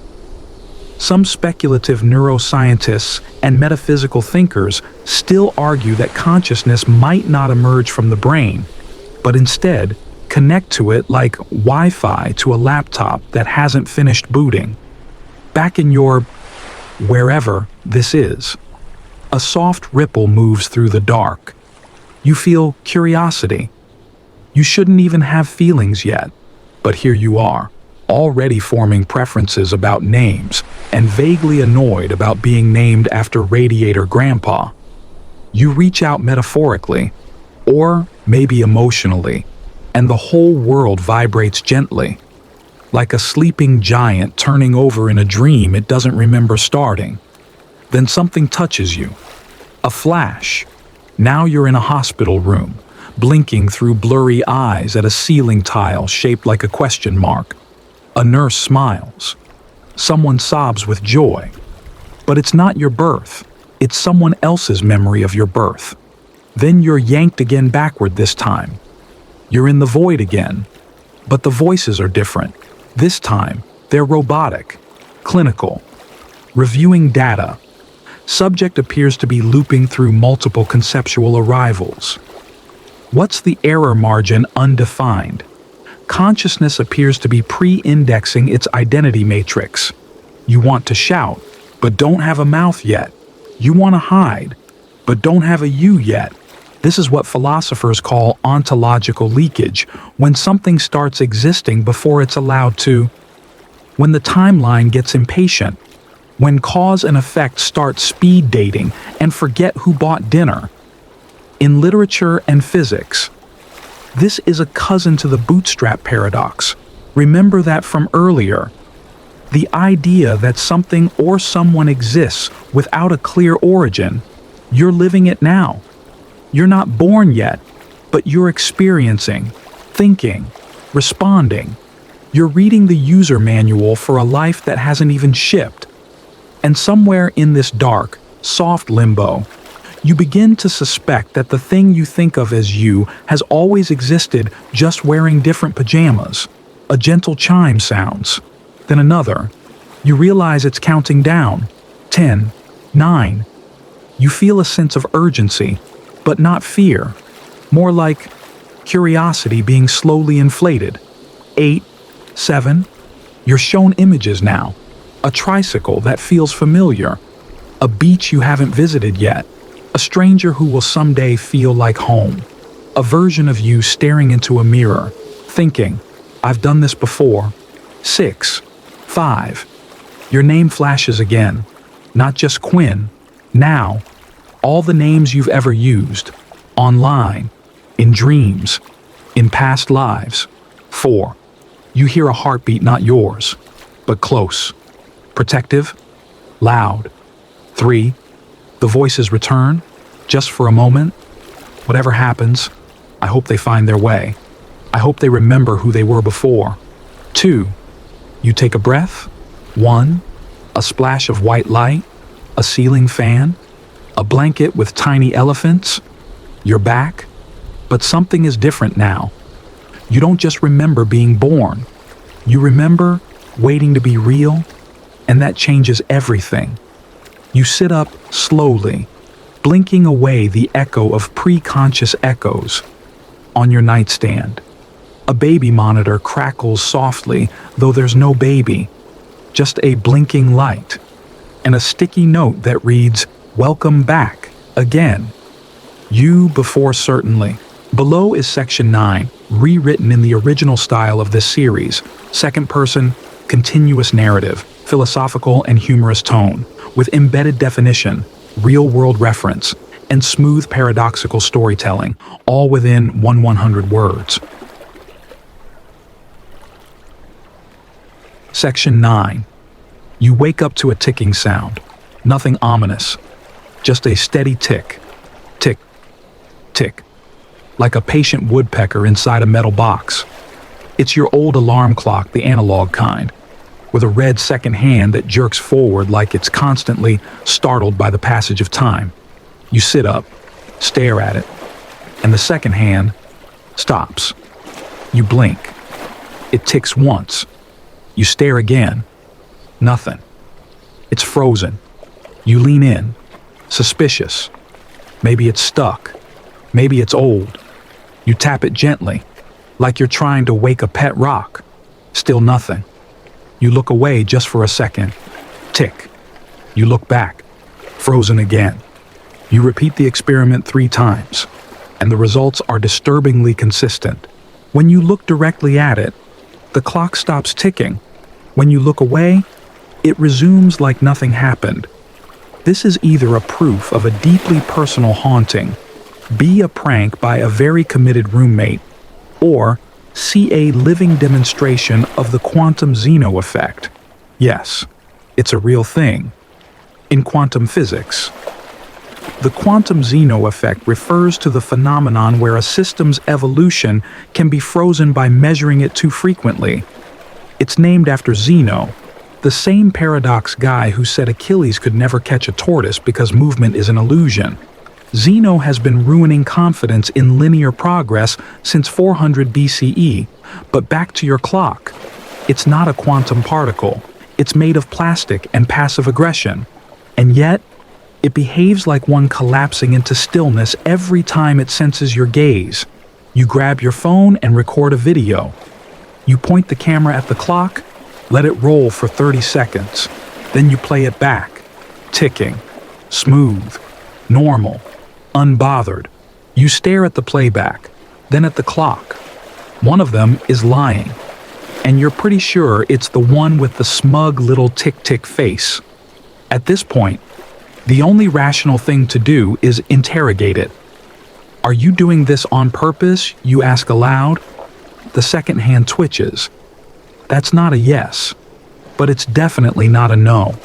Some speculative neuroscientists and metaphysical thinkers still argue that consciousness might not emerge from the brain, but instead connect to it like Wi-Fi to a laptop that hasn't finished booting. Back in your wherever this is, a soft ripple moves through the dark. You feel curiosity. You shouldn't even have feelings yet, but here you are, already forming preferences about names and vaguely annoyed about being named after Radiator Grandpa. You reach out metaphorically, or maybe emotionally, and the whole world vibrates gently, like a sleeping giant turning over in a dream it doesn't remember starting. Then something touches you. A flash. Now you're in a hospital room, blinking through blurry eyes at a ceiling tile shaped like a question mark. A nurse smiles. Someone sobs with joy. But it's not your birth. It's someone else's memory of your birth. Then you're yanked again backward this time. You're in the void again. But the voices are different. This time, they're robotic, clinical, reviewing data. Subject appears to be looping through multiple conceptual arrivals. What's the error margin undefined? Consciousness appears to be pre-indexing its identity matrix. You want to shout, but don't have a mouth yet. You want to hide, but don't have a you yet. This is what philosophers call ontological leakage, when something starts existing before it's allowed to. When the timeline gets impatient. When cause and effect start speed dating and forget who bought dinner. In literature and physics, this is a cousin to the bootstrap paradox. Remember that from earlier. The idea that something or someone exists without a clear origin. You're living it now. You're not born yet, but you're experiencing, thinking, responding. You're reading the user manual for a life that hasn't even shipped. And somewhere in this dark, soft limbo, you begin to suspect that the thing you think of as you has always existed, just wearing different pajamas. A gentle chime sounds. Then another. You realize it's counting down. 10, 9. You feel a sense of urgency, but not fear. More like curiosity being slowly inflated. 8, 7. You're shown images now. A tricycle that feels familiar. A beach you haven't visited yet. A stranger who will someday feel like home. A version of you staring into a mirror, thinking, I've done this before. 6, 5. Your name flashes again. Not just Quinn. Now, all the names you've ever used. Online. In dreams. In past lives. 4. You hear a heartbeat not yours, but close. Protective. Loud. 3. The voices return, just for a moment. Whatever happens, I hope they find their way. I hope they remember who they were before. 2. You take a breath. 1. A splash of white light, a ceiling fan, a blanket with tiny elephants. You're back, but something is different now. You don't just remember being born. You remember waiting to be real, and that changes everything. You sit up slowly, blinking away the echo of pre-conscious echoes. On your nightstand, a baby monitor crackles softly, though there's no baby, just a blinking light, and a sticky note that reads, "Welcome back, again." You before certainly. Below is Section 9, rewritten in the original style of this series, second person, continuous narrative, philosophical and humorous tone, with embedded definition, real-world reference, and smooth paradoxical storytelling, all within 100 words. Section 9. You wake up to a ticking sound. Nothing ominous. Just a steady tick. Tick. Tick. Like a patient woodpecker inside a metal box. It's your old alarm clock, the analog kind, with a red second hand that jerks forward like it's constantly startled by the passage of time. You sit up, stare at it, and the second hand stops. You blink. It ticks once. You stare again. Nothing. It's frozen. You lean in, suspicious. Maybe it's stuck. Maybe it's old. You tap it gently, like you're trying to wake a pet rock. Still nothing. You look away just for a second. Tick. You look back. Frozen again. You repeat the experiment 3 times, and the results are disturbingly consistent. When you look directly at it, the clock stops ticking. When you look away, it resumes like nothing happened. This is either a proof of a deeply personal haunting, B, a prank by a very committed roommate, or C, a living demonstration of the Quantum Zeno Effect. Yes, it's a real thing. In quantum physics, the Quantum Zeno Effect refers to the phenomenon where a system's evolution can be frozen by measuring it too frequently. It's named after Zeno, the same paradox guy who said Achilles could never catch a tortoise because movement is an illusion. Zeno has been ruining confidence in linear progress since 400 BCE, but back to your clock. It's not a quantum particle. It's made of plastic and passive aggression. And yet, it behaves like one collapsing into stillness every time it senses your gaze. You grab your phone and record a video. You point the camera at the clock, let it roll for 30 seconds. Then you play it back, ticking, smooth, normal, unbothered. You stare at the playback, then at the clock. One of them is lying, and you're pretty sure it's the one with the smug little tick-tick face. At this point, the only rational thing to do is interrogate it. "Are you doing this on purpose?" you ask aloud. The second hand twitches. That's not a yes, but it's definitely not a no.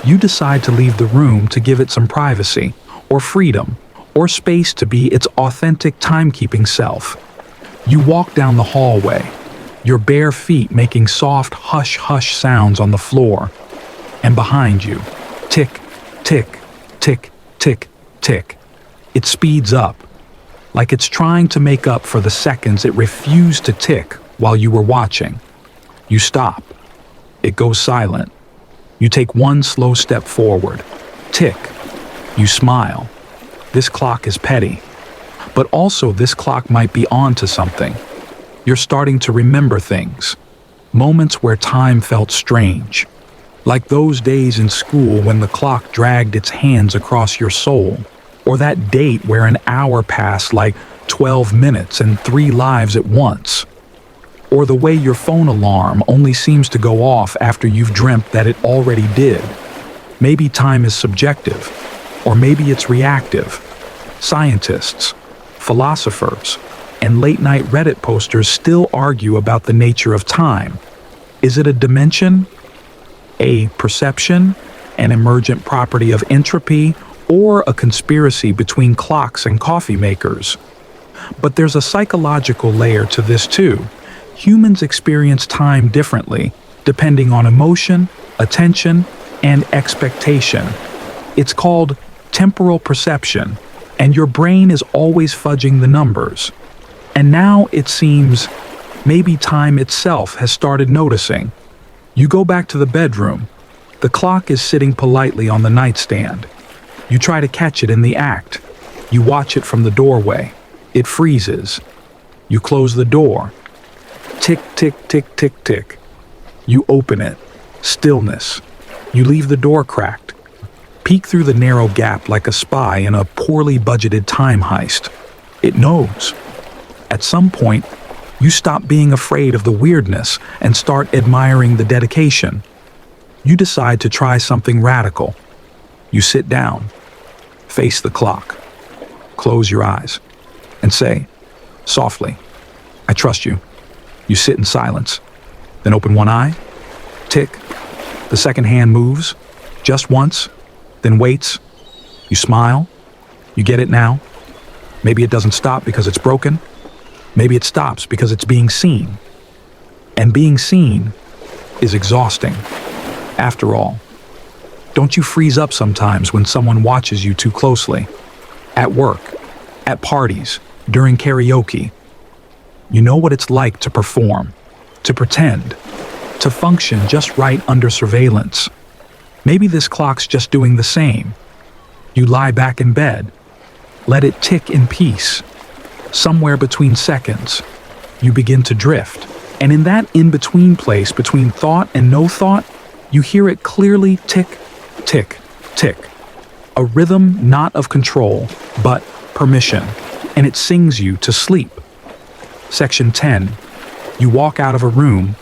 You decide to leave the room to give it some privacy, or freedom, or space to be its authentic timekeeping self. You walk down the hallway, your bare feet making soft hush-hush sounds on the floor. And behind you, tick, tick, tick, tick, tick. It speeds up, like it's trying to make up for the seconds it refused to tick while you were watching. You stop. It goes silent. You take one slow step forward. Tick. You smile. This clock is petty. But also this clock might be on to something. You're starting to remember things. Moments where time felt strange. Like those days in school when the clock dragged its hands across your soul. Or that date where an hour passed like 12 minutes and 3 lives at once. Or the way your phone alarm only seems to go off after you've dreamt that it already did. Maybe time is subjective, or maybe it's reactive. Scientists, philosophers, and late-night Reddit posters still argue about the nature of time. Is it a dimension, a perception, an emergent property of entropy, or a conspiracy between clocks and coffee makers? But there's a psychological layer to this too. Humans experience time differently, depending on emotion, attention, and expectation. It's called temporal perception, and your brain is always fudging the numbers. And now it seems maybe time itself has started noticing. You go back to the bedroom. The clock is sitting politely on the nightstand. You try to catch it in the act. You watch it from the doorway. It freezes. You close the door. Tick, tick, tick, tick, tick. You open it. Stillness. You leave the door cracked. Peek through the narrow gap like a spy in a poorly budgeted time heist. It knows. At some point, you stop being afraid of the weirdness and start admiring the dedication. You decide to try something radical. You sit down, face the clock, close your eyes, and say, softly, "I trust you." You sit in silence, then open one eye, tick. The second hand moves, just once, then waits. You smile. You get it now. Maybe it doesn't stop because it's broken. Maybe it stops because it's being seen. And being seen is exhausting. After all, don't you freeze up sometimes when someone watches you too closely? At work, at parties, during karaoke. You know what it's like to perform, to pretend, to function just right under surveillance. Maybe this clock's just doing the same. You lie back in bed. Let it tick in peace. Somewhere between seconds, you begin to drift. And in that in-between place between thought and no thought, you hear it clearly tick, tick, tick. A rhythm not of control, but permission. And it sings you to sleep. Section 10. You walk out of a room.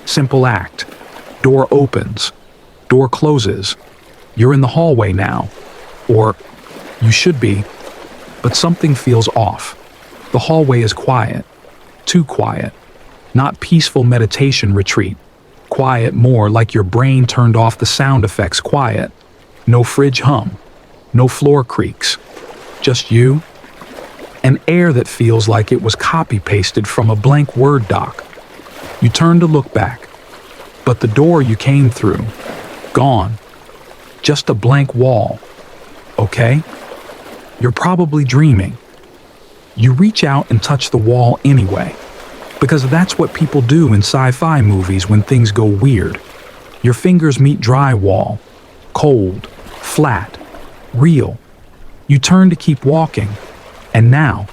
Simple act. Door opens. Door closes. You're in the hallway now. Or you should be. But something feels off. The hallway is quiet. Too quiet. Not peaceful meditation retreat. Quiet more like your brain turned off the sound effects quiet. No fridge hum. No floor creaks. Just you. An air that feels like it was copy-pasted from a blank Word doc. You turn to look back. But the door you came through, gone. Just a blank wall. Okay? You're probably dreaming. You reach out and touch the wall anyway. Because that's what people do in sci-fi movies when things go weird. Your fingers meet drywall. Cold. Flat. Real. You turn to keep walking. And now,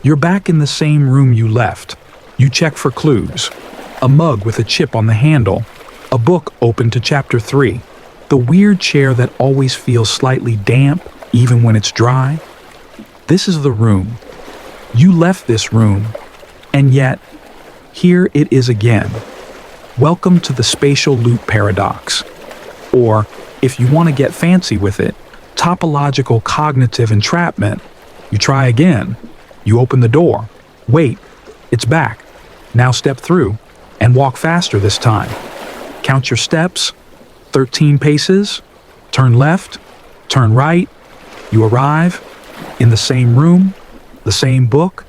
you're back in the same room you left. You check for clues. A mug with a chip on the handle. A book open to chapter 3. The weird chair that always feels slightly damp, even when it's dry. This is the room. You left this room, and yet, here it is again. Welcome to the spatial loop paradox. Or, if you want to get fancy with it, topological cognitive entrapment. You try again. You open the door. Wait, it's back. Now step through, and walk faster this time. Count your steps. 13 paces. Turn left. Turn right. You arrive in the same room, the same book,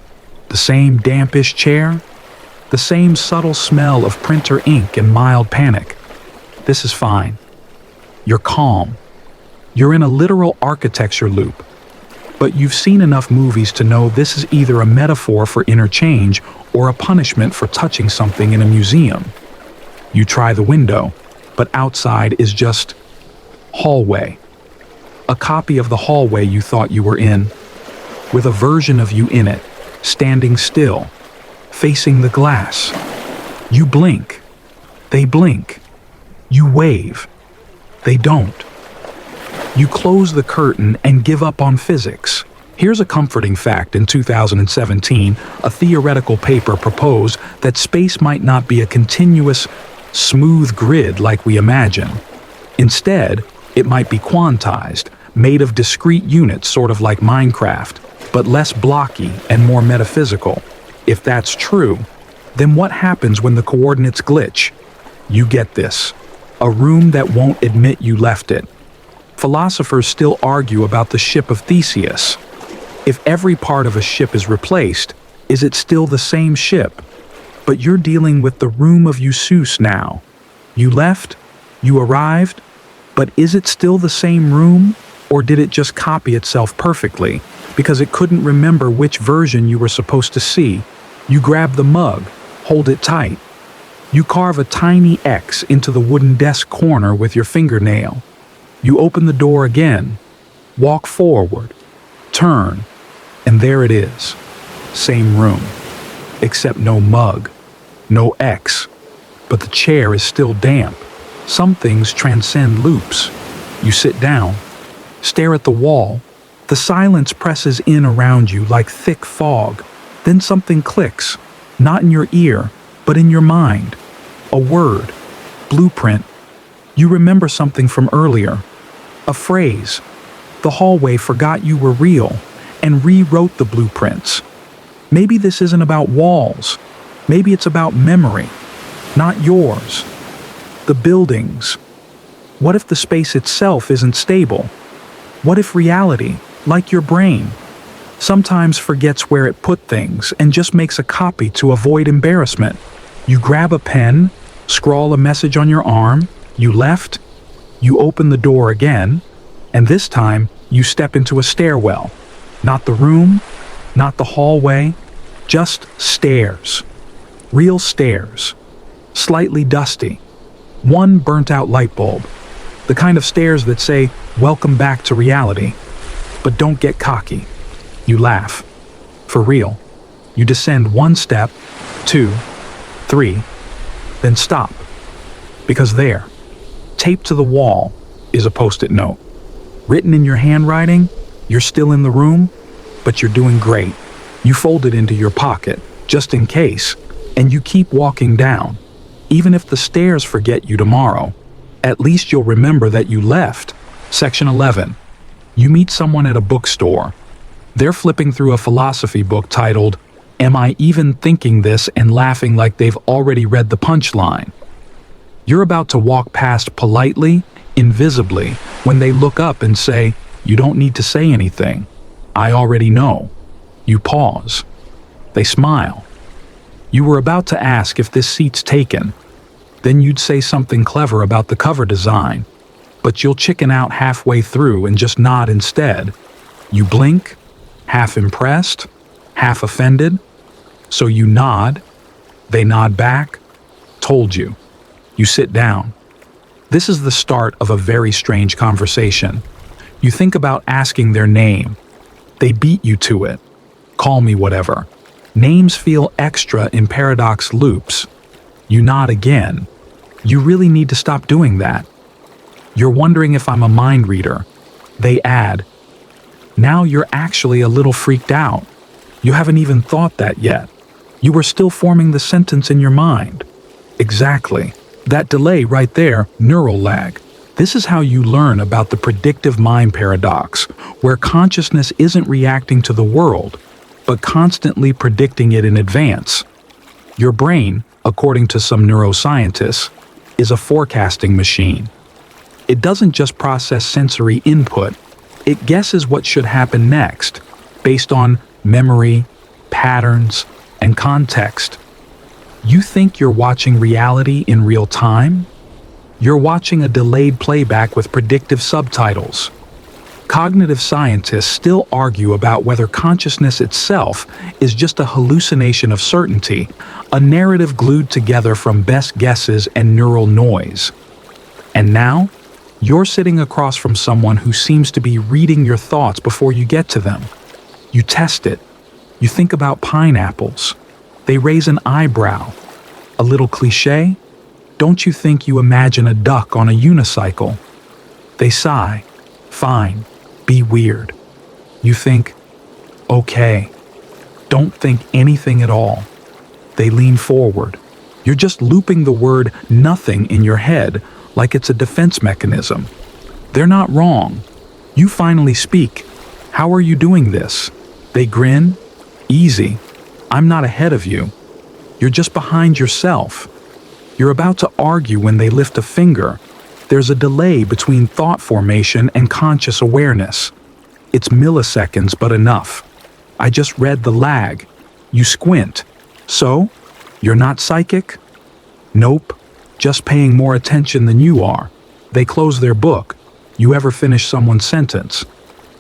the same dampish chair, the same subtle smell of printer ink and mild panic. This is fine. You're calm. You're in a literal architecture loop. But you've seen enough movies to know this is either a metaphor for interchange or a punishment for touching something in a museum. You try the window, but outside is just hallway. A copy of the hallway you thought you were in, with a version of you in it, standing still, facing the glass. You blink. They blink. You wave. They don't. You close the curtain and give up on physics. Here's a comforting fact. In 2017, a theoretical paper proposed that space might not be a continuous, smooth grid like we imagine. Instead, it might be quantized, made of discrete units sort of like Minecraft, but less blocky and more metaphysical. If that's true, then what happens when the coordinates glitch? You get this. A room that won't admit you left it. Philosophers still argue about the ship of Theseus. If every part of a ship is replaced, is it still the same ship? But you're dealing with the room of Euseus now. You left, You arrived, but is it still the same room, or did it just copy itself perfectly because it couldn't remember which version you were supposed to see? You grab the mug, hold it tight. You carve a tiny X into the wooden desk corner with your fingernail. You open the door again, walk forward, turn, and there it is. Same room, except no mug, no X, but the chair is still damp. Some things transcend loops. You sit down, stare at the wall. The silence presses in around you like thick fog. Then something clicks, not in your ear, but in your mind. A word, blueprint. You remember something from earlier. A phrase. The hallway forgot you were real and rewrote the blueprints. Maybe this isn't about walls. Maybe it's about memory, not yours. The buildings. What if the space itself isn't stable? What if reality, like your brain, sometimes forgets where it put things and just makes a copy to avoid embarrassment? You grab a pen, scrawl a message on your arm, you left, you open the door again, and this time you step into a stairwell. Not the room, not the hallway, just stairs. Real stairs. Slightly dusty. One burnt-out light bulb. The kind of stairs that say, "Welcome back to reality." But don't get cocky. You laugh. For real. You descend one step, 2, 3, then stop. Because there, taped to the wall, is a post-it note. Written in your handwriting, you're still in the room, but you're doing great. You fold it into your pocket, just in case, and you keep walking down. Even if the stairs forget you tomorrow, at least you'll remember that you left. Section 11. You meet someone at a bookstore. They're flipping through a philosophy book titled, "Am I Even Thinking This?" and laughing like they've already read the punchline. You're about to walk past politely, invisibly, when they look up and say, "You don't need to say anything. I already know." You pause. They smile. You were about to ask if this seat's taken. Then you'd say something clever about the cover design, but you'll chicken out halfway through and just nod instead. You blink, half impressed, half offended. So you nod, they nod back. Told you. You sit down. This is the start of a very strange conversation. You think about asking their name. They beat you to it. Call me whatever. Names feel extra in paradox loops. You nod again. You really need to stop doing that. You're wondering if I'm a mind reader. They add. Now you're actually a little freaked out. You haven't even thought that yet. You were still forming the sentence in your mind. Exactly. That delay right there, neural lag. This is how you learn about the predictive mind paradox, where consciousness isn't reacting to the world, but constantly predicting it in advance. Your brain, according to some neuroscientists, is a forecasting machine. It doesn't just process sensory input, it guesses what should happen next, based on memory, patterns, and context. You think you're watching reality in real time? You're watching a delayed playback with predictive subtitles. Cognitive scientists still argue about whether consciousness itself is just a hallucination of certainty, a narrative glued together from best guesses and neural noise. And now, you're sitting across from someone who seems to be reading your thoughts before you get to them. You test it. You think about pineapples. They raise an eyebrow. A little cliché? Don't you think you imagine a duck on a unicycle? They sigh. Fine. Be weird. You think, okay. Don't think anything at all. They lean forward. You're just looping the word nothing in your head like it's a defense mechanism. They're not wrong. You finally speak. How are you doing this? They grin. Easy. I'm not ahead of you. You're just behind yourself. You're about to argue when they lift a finger. There's a delay between thought formation and conscious awareness. It's milliseconds, but enough. I just read the lag. You squint. So? You're not psychic? Nope. Just paying more attention than you are. They close their book. You ever finish someone's sentence?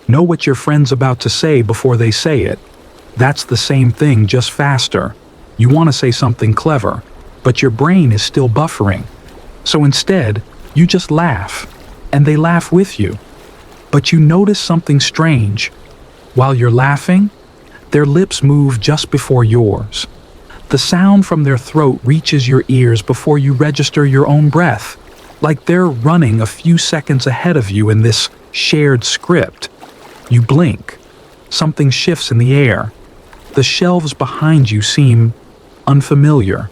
Know what your friend's about to say before they say it. That's the same thing, just faster. You want to say something clever, but your brain is still buffering. So instead, you just laugh, and they laugh with you. But you notice something strange. While you're laughing, their lips move just before yours. The sound from their throat reaches your ears before you register your own breath, like they're running a few seconds ahead of you in this shared script. You blink. Something shifts in the air. The shelves behind you seem unfamiliar.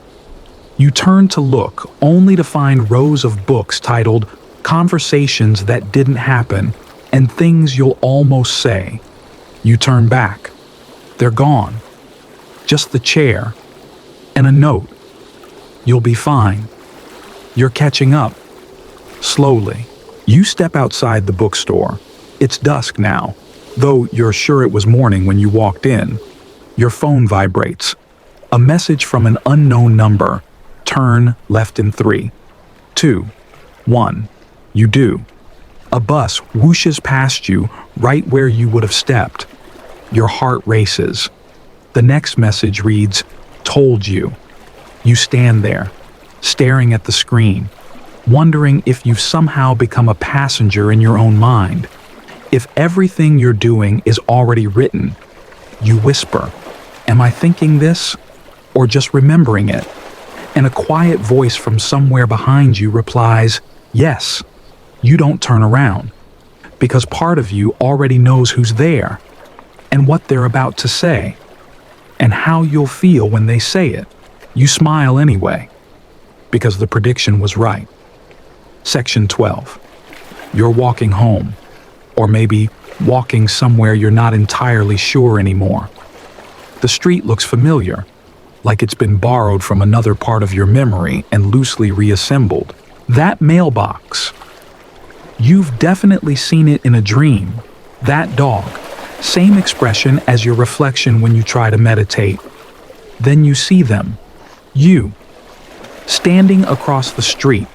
You turn to look, only to find rows of books titled Conversations That Didn't Happen and Things You'll Almost Say. You turn back. They're gone. Just the chair. And a note. You'll be fine. You're catching up. Slowly. You step outside the bookstore. It's dusk now, though you're sure it was morning when you walked in. Your phone vibrates. A message from an unknown number. Turn left in 3, 2, 1. You do. A bus whooshes past you right where you would have stepped. Your heart races. The next message reads, Told you. You stand there, staring at the screen, wondering if you've somehow become a passenger in your own mind. If everything you're doing is already written. You whisper, Am I thinking this? Or just remembering it? And a quiet voice from somewhere behind you replies, Yes. You don't turn around, because part of you already knows who's there, and what they're about to say, and how you'll feel when they say it. You smile anyway, because the prediction was right. Section 12. You're walking home, or maybe walking somewhere you're not entirely sure anymore. The street looks familiar, like it's been borrowed from another part of your memory and loosely reassembled. That mailbox. You've definitely seen it in a dream. That dog. Same expression as your reflection when you try to meditate. Then you see them. You. Standing across the street,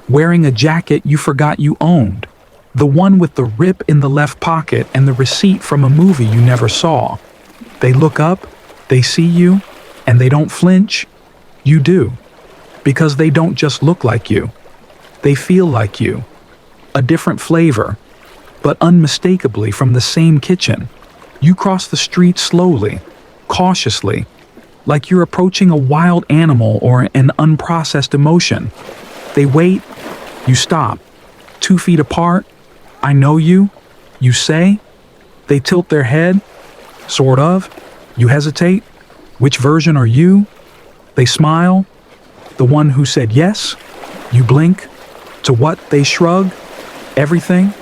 wearing a jacket you forgot you owned. The one with the rip in the left pocket and the receipt from a movie you never saw. They look up, they see you, and they don't flinch. You do. Because they don't just look like you. They feel like you. A different flavor, but unmistakably from the same kitchen. You cross the street slowly, cautiously, like you're approaching a wild animal or an unprocessed emotion. They wait, you stop, 2 feet apart. I know you, you say. They tilt their head, sort of. You hesitate. Which version are you? They smile. The one who said yes. You blink. To what they shrug. Everything.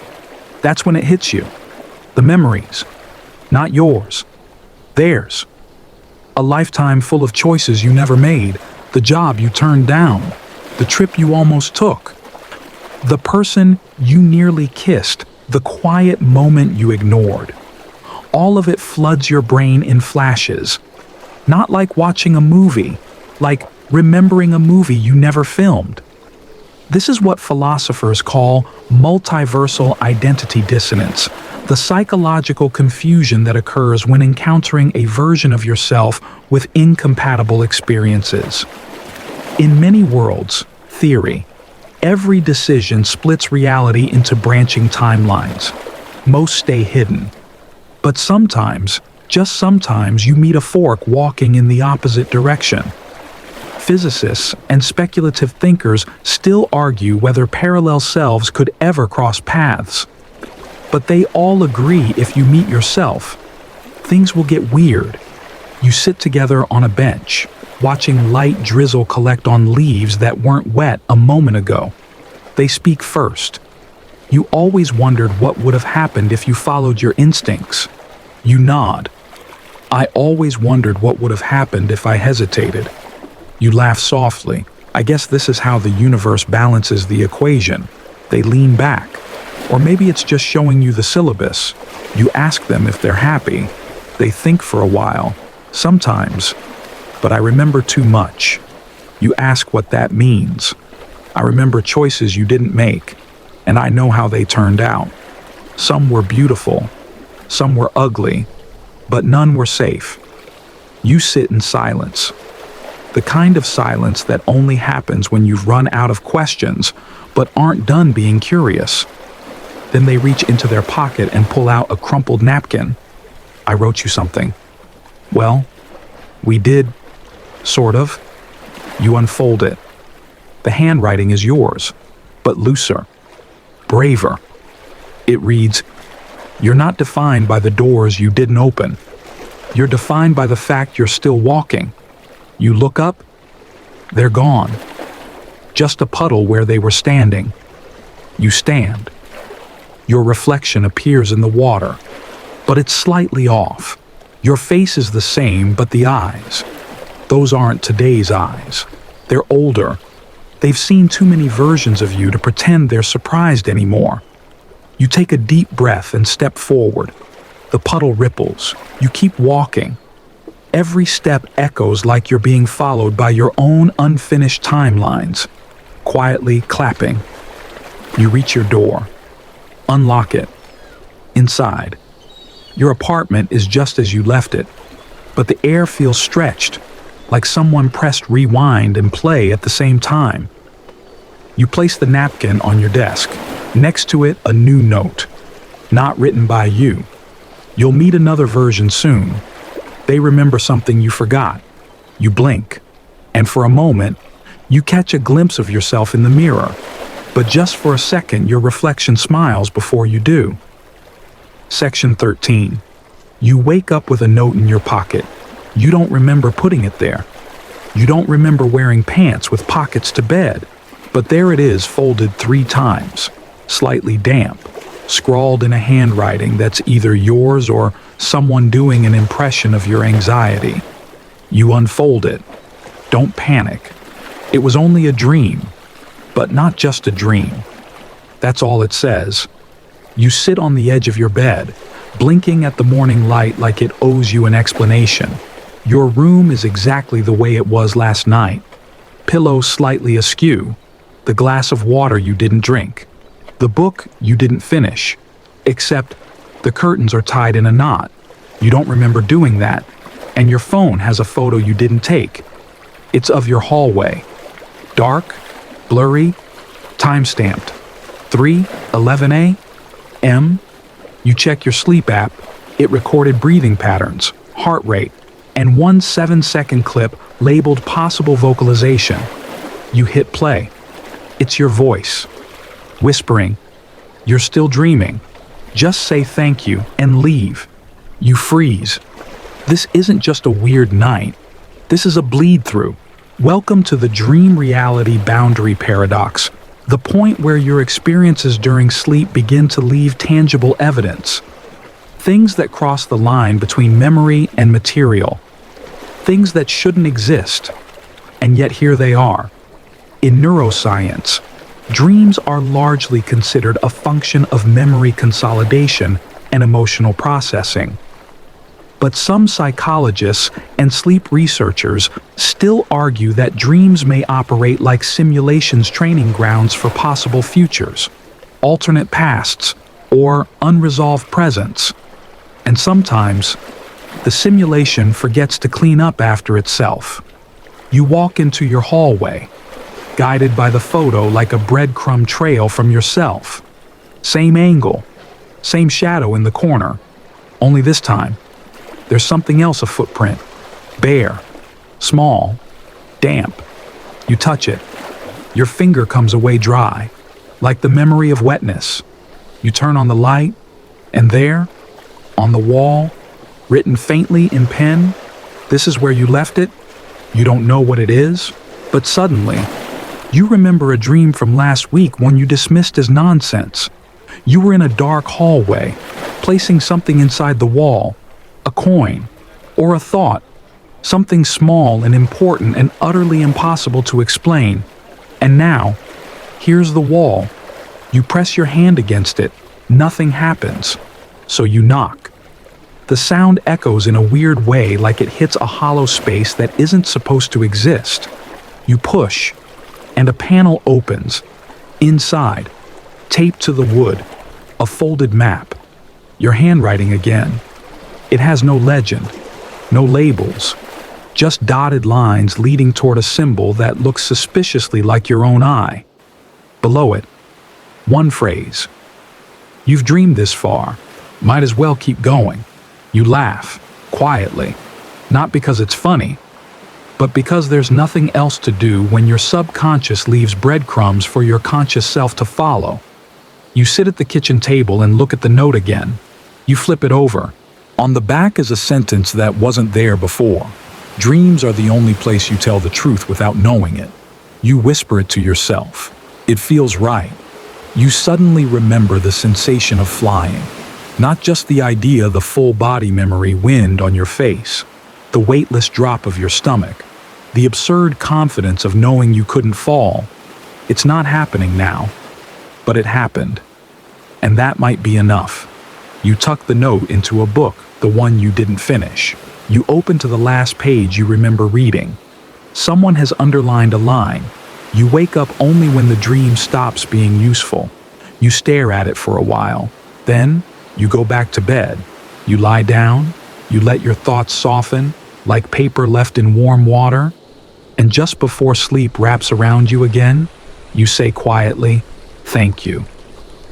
That's when it hits you. The memories. Not yours. Theirs. A lifetime full of choices you never made. The job you turned down. The trip you almost took. The person you nearly kissed. The quiet moment you ignored. All of it floods your brain in flashes. Not like watching a movie, like remembering a movie you never filmed. This is what philosophers call multiversal identity dissonance, the psychological confusion that occurs when encountering a version of yourself with incompatible experiences. In many worlds, theory, every decision splits reality into branching timelines. Most stay hidden. But sometimes, just sometimes, you meet a fork walking in the opposite direction. Physicists and speculative thinkers still argue whether parallel selves could ever cross paths. But they all agree if you meet yourself, things will get weird. You sit together on a bench, watching light drizzle collect on leaves that weren't wet a moment ago. They speak first. You always wondered what would have happened if you followed your instincts. You nod. I always wondered what would have happened if I hesitated. You laugh softly. I guess this is how the universe balances the equation. They lean back. Or maybe it's just showing you the syllabus. You ask them if they're happy. They think for a while. Sometimes. But I remember too much. You ask what that means. I remember choices you didn't make. and I know how they turned out. Some were beautiful, some were ugly, but none were safe. You sit in silence. The kind of silence that only happens when you've run out of questions, but aren't done being curious. Then they reach into their pocket and pull out a crumpled napkin. I wrote you something. Well, we did, sort of. You unfold it. The handwriting is yours, but looser, braver. It reads, "You're not defined by the doors you didn't open. You're defined by the fact you're still walking. You look up, they're gone. Just a puddle where they were standing. You stand. Your reflection appears in the water, but it's slightly off. Your face is the same, but the eyes, those aren't today's eyes. They're older. They've seen too many versions of you to pretend they're surprised anymore. You take a deep breath and step forward. The puddle ripples. You keep walking. Every step echoes like you're being followed by your own unfinished timelines, quietly clapping. You reach your door. Unlock it. Inside. Your apartment is just as you left it, but the air feels stretched, like someone pressed rewind and play at the same time. You place the napkin on your desk. Next to it, a new note. Not written by you. You'll meet another version soon. They remember something you forgot. You blink, and for a moment, you catch a glimpse of yourself in the mirror. But just for a second, your reflection smiles before you do. Section 13. You wake up with a note in your pocket. You don't remember putting it there. You don't remember wearing pants with pockets to bed. But there it is, folded 3 times, slightly damp, scrawled in a handwriting that's either yours or someone doing an impression of your anxiety. You unfold it. Don't panic. It was only a dream, but not just a dream. That's all it says. You sit on the edge of your bed, blinking at the morning light like it owes you an explanation. Your room is exactly the way it was last night. Pillow slightly askew, the glass of water you didn't drink, the book you didn't finish, except the curtains are tied in a knot. You don't remember doing that, and your phone has a photo you didn't take. It's of your hallway. Dark, blurry, time-stamped. 3:11 a.m. You check your sleep app. It recorded breathing patterns, heart rate, and one 7-second clip labeled possible vocalization. You hit play. It's your voice, whispering, "You're still dreaming. Just say thank you and leave." You freeze. This isn't just a weird night. This is a bleed-through. Welcome to the dream-reality boundary paradox, the point where your experiences during sleep begin to leave tangible evidence. Things that cross the line between memory and material. Things that shouldn't exist, and yet here they are. In neuroscience, dreams are largely considered a function of memory consolidation and emotional processing. But some psychologists and sleep researchers still argue that dreams may operate like simulations training grounds for possible futures, alternate pasts, or unresolved presents. And sometimes, the simulation forgets to clean up after itself. You walk into your hallway, guided by the photo like a breadcrumb trail from yourself. Same angle, same shadow in the corner, only this time, there's something else, a footprint. Bare, small, damp. You touch it. Your finger comes away dry, like the memory of wetness. You turn on the light, and there, on the wall, written faintly in pen, this is where you left it. You don't know what it is, but suddenly, you remember a dream from last week, one you dismissed as nonsense. You were in a dark hallway, placing something inside the wall, a coin, or a thought, something small and important and utterly impossible to explain. And now, here's the wall. You press your hand against it, nothing happens. So you knock. The sound echoes in a weird way, like it hits a hollow space that isn't supposed to exist. You push, and a panel opens. Inside, Taped to the wood, a folded map. Your handwriting again. It has no legend, no labels, just dotted lines leading toward a symbol that looks suspiciously like your own eye. Below it, one phrase. You've dreamed this far. Might as well keep going. You laugh, quietly, not because it's funny, but because there's nothing else to do when your subconscious leaves breadcrumbs for your conscious self to follow. You sit at the kitchen table and look at the note again. You flip it over. On the back is a sentence that wasn't there before. Dreams are the only place you tell the truth without knowing it. You whisper it to yourself. It feels right. You suddenly remember the sensation of flying. Not just the idea, the full body memory, wind on your face, the weightless drop of your stomach, the absurd confidence of knowing you couldn't fall. It's not happening now, but it happened. And that might be enough. You tuck the note into a book, the one you didn't finish. You open to the last page you remember reading. Someone has underlined a line. You wake up only when the dream stops being useful. You stare at it for a while. Then, you go back to bed. You lie down. You let your thoughts soften, like paper left in warm water. And just before sleep wraps around you again, you say quietly, "Thank you."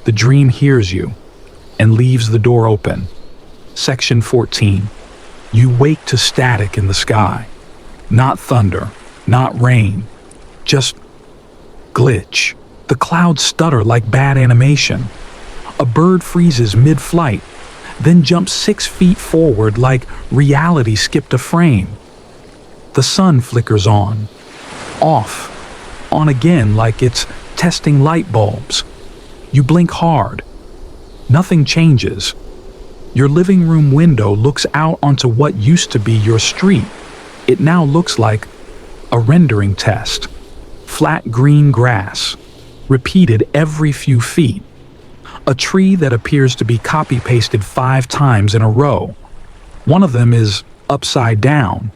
The dream hears you and leaves the door open. Section 14. You wake to static in the sky. Not thunder, not rain, just glitch. The clouds stutter like bad animation. A bird freezes mid-flight, then jumps 6 feet forward like reality skipped a frame. The sun flickers on, off, on again like it's testing light bulbs. You blink hard. Nothing changes. Your living room window looks out onto what used to be your street. It now looks like a rendering test. Flat green grass, repeated every few feet. A tree that appears to be copy-pasted 5 times in a row. One of them is upside down.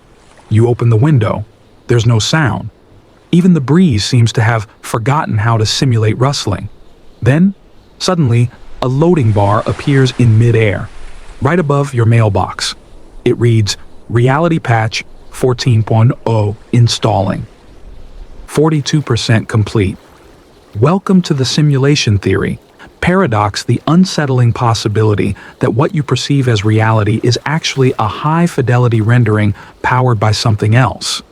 You open the window. There's no sound. Even the breeze seems to have forgotten how to simulate rustling. Then, suddenly, a loading bar appears in mid-air, right above your mailbox. It reads, Reality Patch 14.0 installing. 42% complete. Welcome to the simulation theory. Paradox, the unsettling possibility that what you perceive as reality is actually a high-fidelity rendering powered by something else.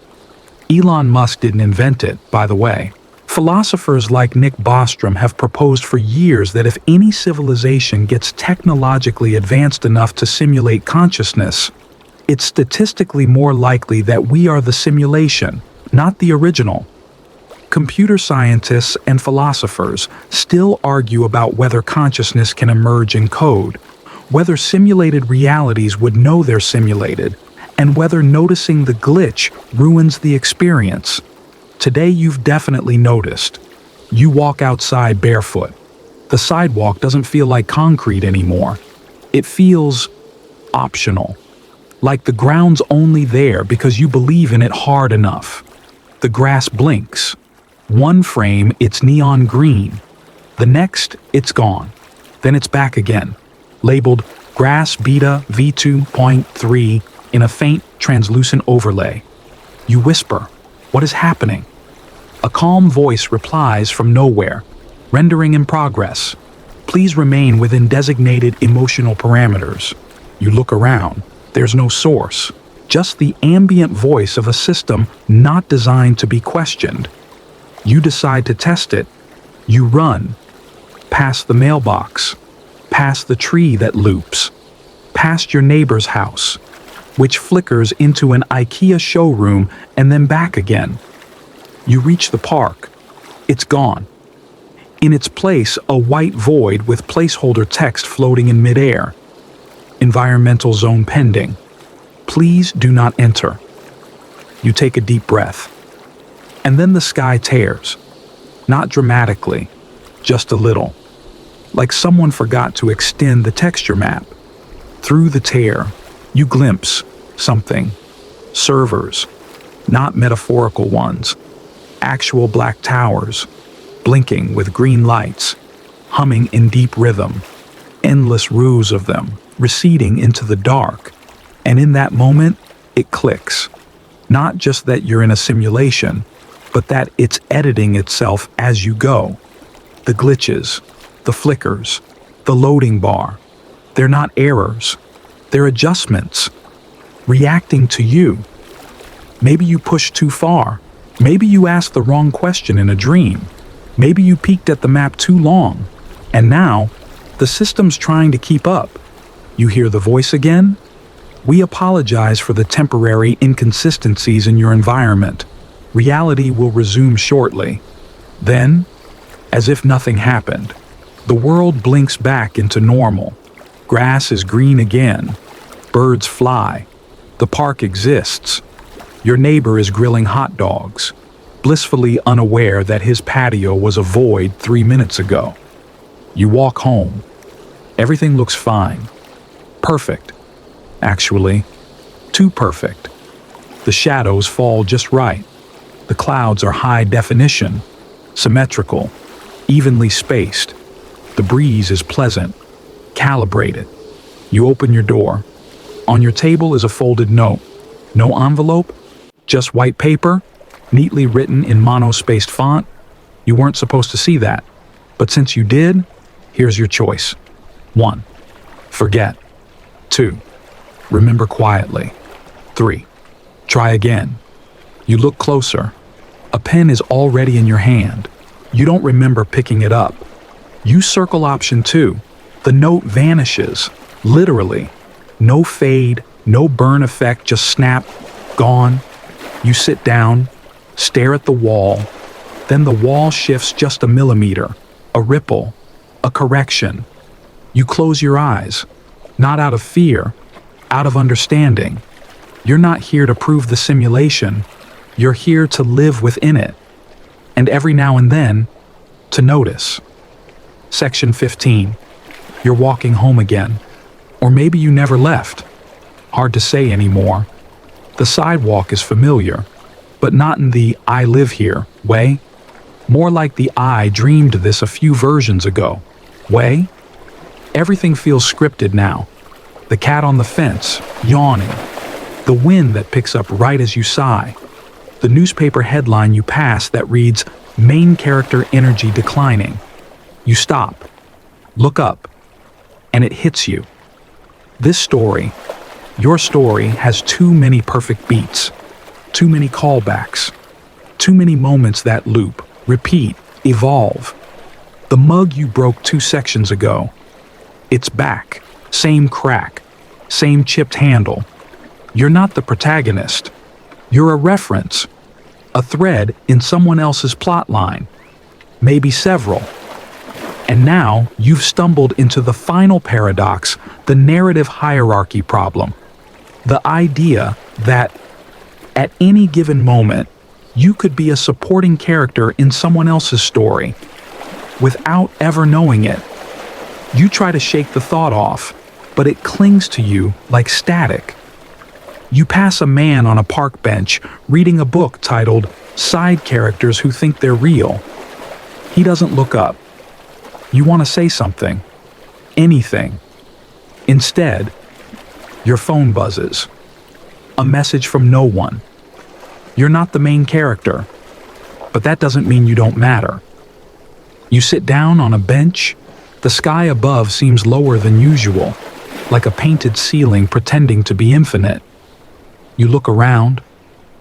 Elon Musk didn't invent it, by the way. Philosophers like Nick Bostrom have proposed for years that if any civilization gets technologically advanced enough to simulate consciousness, it's statistically more likely that we are the simulation, not the original. Computer scientists and philosophers still argue about whether consciousness can emerge in code, whether simulated realities would know they're simulated, and whether noticing the glitch ruins the experience. Today you've definitely noticed. You walk outside barefoot. The sidewalk doesn't feel like concrete anymore. It feels optional, like the ground's only there because you believe in it hard enough. The grass blinks. One frame, it's neon green. The next, it's gone. Then it's back again, labeled Grass Beta V2.3 in a faint, translucent overlay. You whisper, "What is happening?" A calm voice replies from nowhere, "Rendering in progress. Please remain within designated emotional parameters." You look around. There's no source, just the ambient voice of a system not designed to be questioned. You decide to test it. You run, past the mailbox, past the tree that loops, past your neighbor's house, which flickers into an IKEA showroom and then back again. You reach the park. It's gone. In its place, a white void with placeholder text floating in midair. Environmental zone pending. Please do not enter. You take a deep breath. And then the sky tears. Not dramatically, just a little. Like someone forgot to extend the texture map. Through the tear, you glimpse something. Servers, not metaphorical ones. Actual black towers, blinking with green lights. humming in deep rhythm, endless rows of them, receding into the dark. And in that moment, it clicks. Not just that you're in a simulation, but that it's editing itself as you go. The glitches, the flickers, the loading bar, they're not errors, they're adjustments, reacting to you. Maybe you pushed too far. Maybe you asked the wrong question in a dream. Maybe you peeked at the map too long. And now, the system's trying to keep up. You hear the voice again? We apologize for the temporary inconsistencies in your environment. Reality will resume shortly. Then, as if nothing happened, the world blinks back into normal. Grass is green again. Birds fly. The park exists. Your neighbor is grilling hot dogs, blissfully unaware that his patio was a void 3 minutes ago. You walk home. Everything looks fine. Perfect. Actually, too perfect. The shadows fall just right. The clouds are high definition, symmetrical, evenly spaced. The breeze is pleasant, calibrated. You open your door. On your table is a folded note. No envelope, just white paper, neatly written in monospaced font. You weren't supposed to see that. But since you did, here's your choice. 1. Forget. 2. Remember quietly. 3. Try again. You look closer. A pen is already in your hand. You don't remember picking it up. You circle option 2. The note vanishes. Literally. No fade, no burn effect, just snap, gone. You sit down, stare at the wall. Then the wall shifts just a millimeter, a ripple, a correction. You close your eyes, not out of fear, out of understanding. You're not here to prove the simulation. You're here to live within it. And every now and then, to notice. Section 15. You're walking home again. Or maybe you never left. Hard to say anymore. The sidewalk is familiar, but not in the I live here way. More like the I dreamed this a few versions ago way. Everything feels scripted now. The cat on the fence, yawning. The wind that picks up right as you sigh. The newspaper headline you pass that reads, main character energy declining. You stop, look up, and it hits you. This story, your story, has too many perfect beats, too many callbacks, too many moments that loop, repeat, evolve. The mug you broke 2 sections ago, it's back, same crack, same chipped handle. You're not the protagonist. You're a reference, a thread in someone else's plot line, maybe several. And now you've stumbled into the final paradox, the narrative hierarchy problem. The idea that at any given moment, you could be a supporting character in someone else's story without ever knowing it. You try to shake the thought off, but it clings to you like static. You pass a man on a park bench reading a book titled Side Characters Who Think They're Real. He doesn't look up. You want to say something, anything. Instead, your phone buzzes. A message from no one. You're not the main character, but that doesn't mean you don't matter. You sit down on a bench. The sky above seems lower than usual, like a painted ceiling pretending to be infinite. You look around.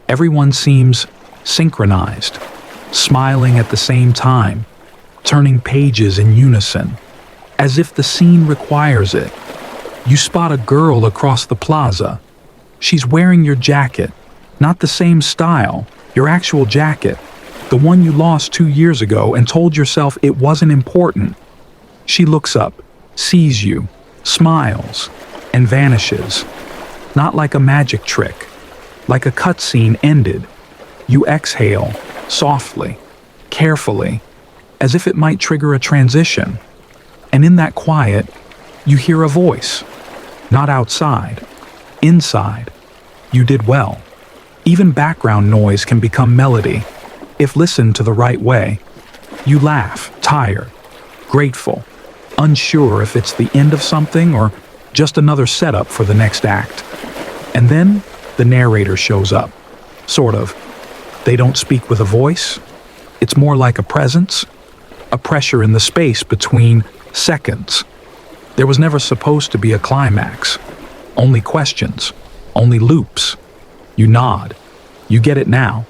Everyone seems synchronized, smiling at the same time, turning pages in unison, as if the scene requires it. You spot a girl across the plaza. She's wearing your jacket, not the same style, your actual jacket, the one you lost 2 years ago and told yourself it wasn't important. She looks up, sees you, smiles, and vanishes. Not like a magic trick, like a cutscene ended. You exhale, softly, carefully, as if it might trigger a transition. And in that quiet, you hear a voice. Not outside, inside. You did well. Even background noise can become melody, if listened to the right way. You laugh, tired, grateful, unsure if it's the end of something or just another setup for the next act. And then the narrator shows up. Sort of. They don't speak with a voice. It's more like a presence, a pressure in the space between seconds. There was never supposed to be a climax. Only questions, only loops. You nod. You get it now.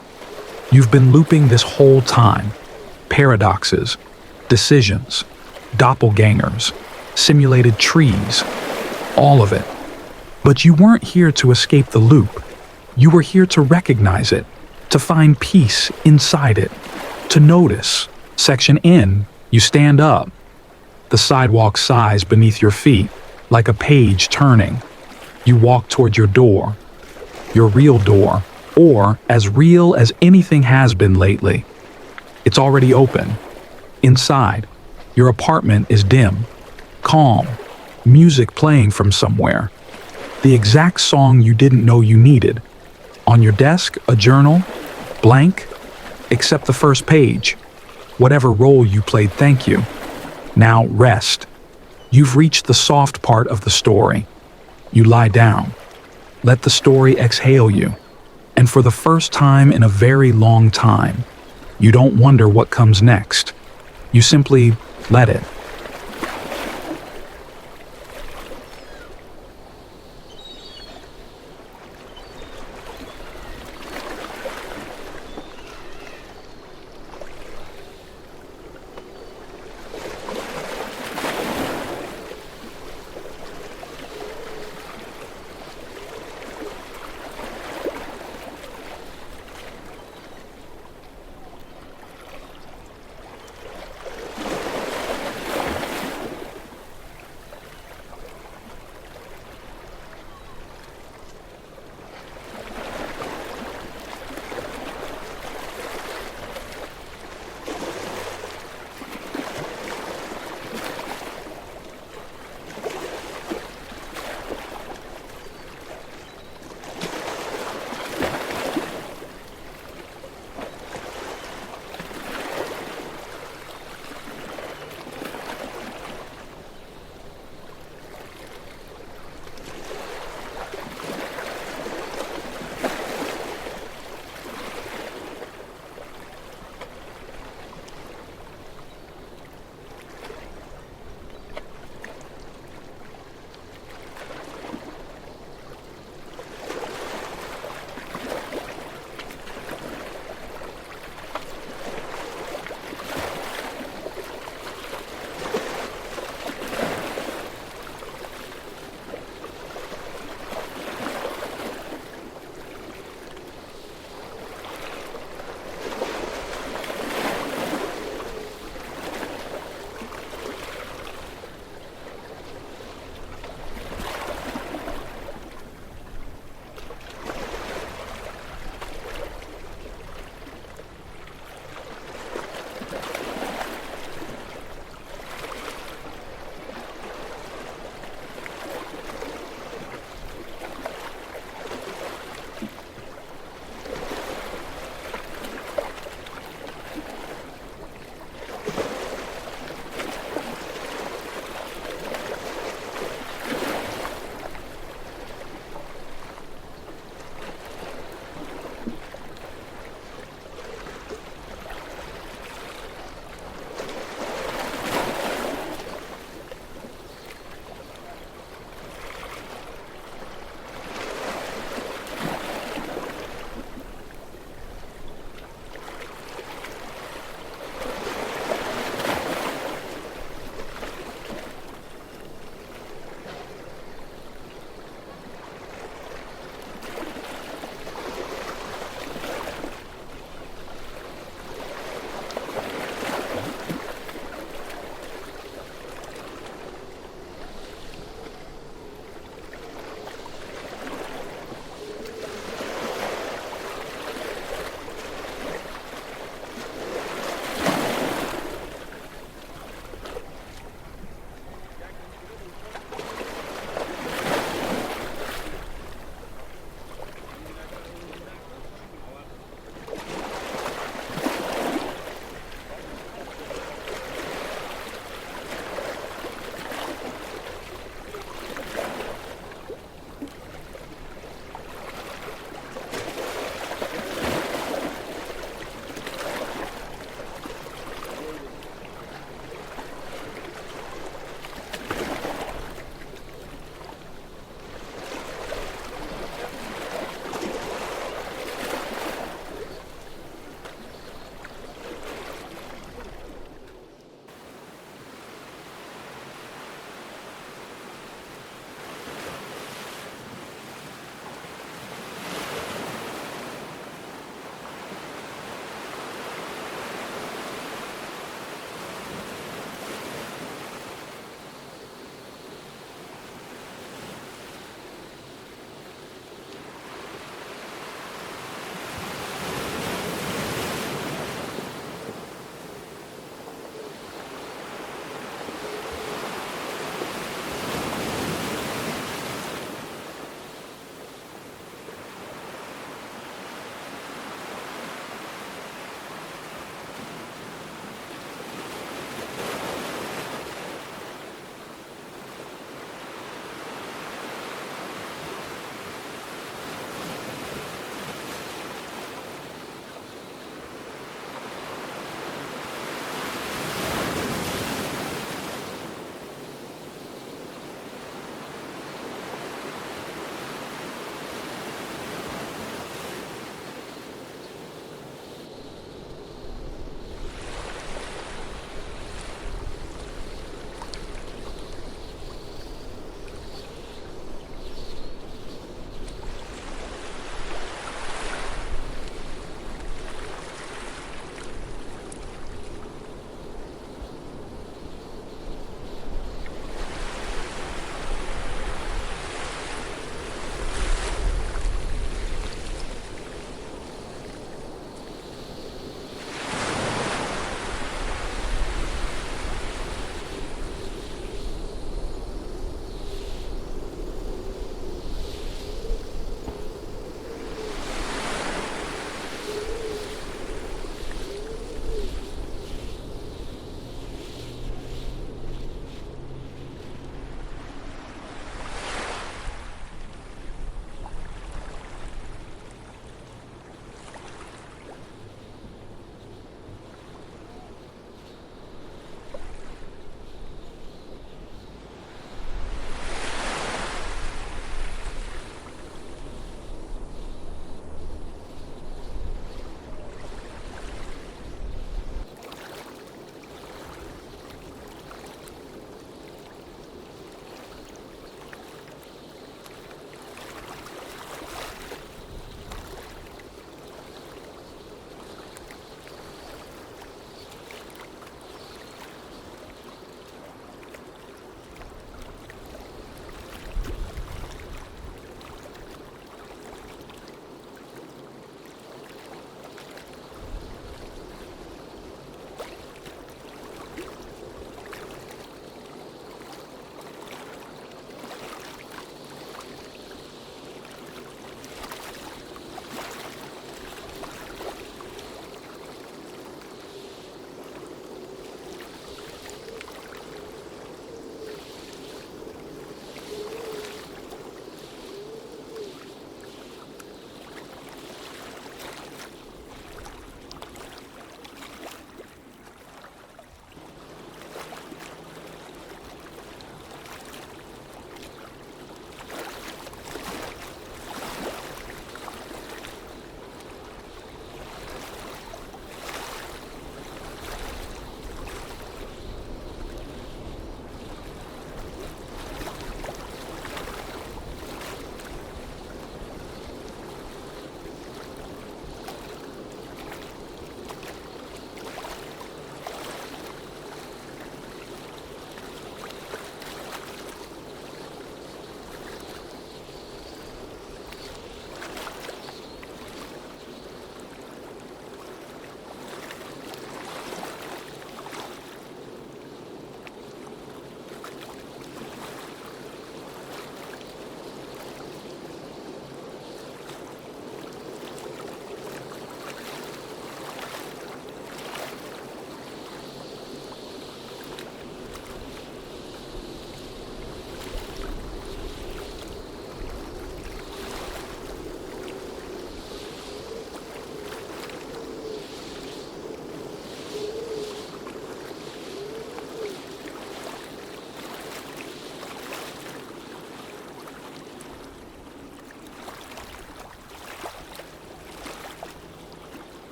You've been looping this whole time. Paradoxes, decisions, doppelgangers, simulated trees, all of it. But you weren't here to escape the loop. You were here to recognize it, to find peace inside it, to notice. Section in, you stand up. The sidewalk sighs beneath your feet, like a page turning. You walk toward your door, your real door, or as real as anything has been lately. It's already open. Inside, your apartment is dim, calm, music playing from somewhere. The exact song you didn't know you needed. On your desk, a journal, blank, except the first page. Whatever role you played, thank you. Now rest. You've reached the soft part of the story. You lie down. Let the story exhale you. And for the first time in a very long time, you don't wonder what comes next. You simply let it.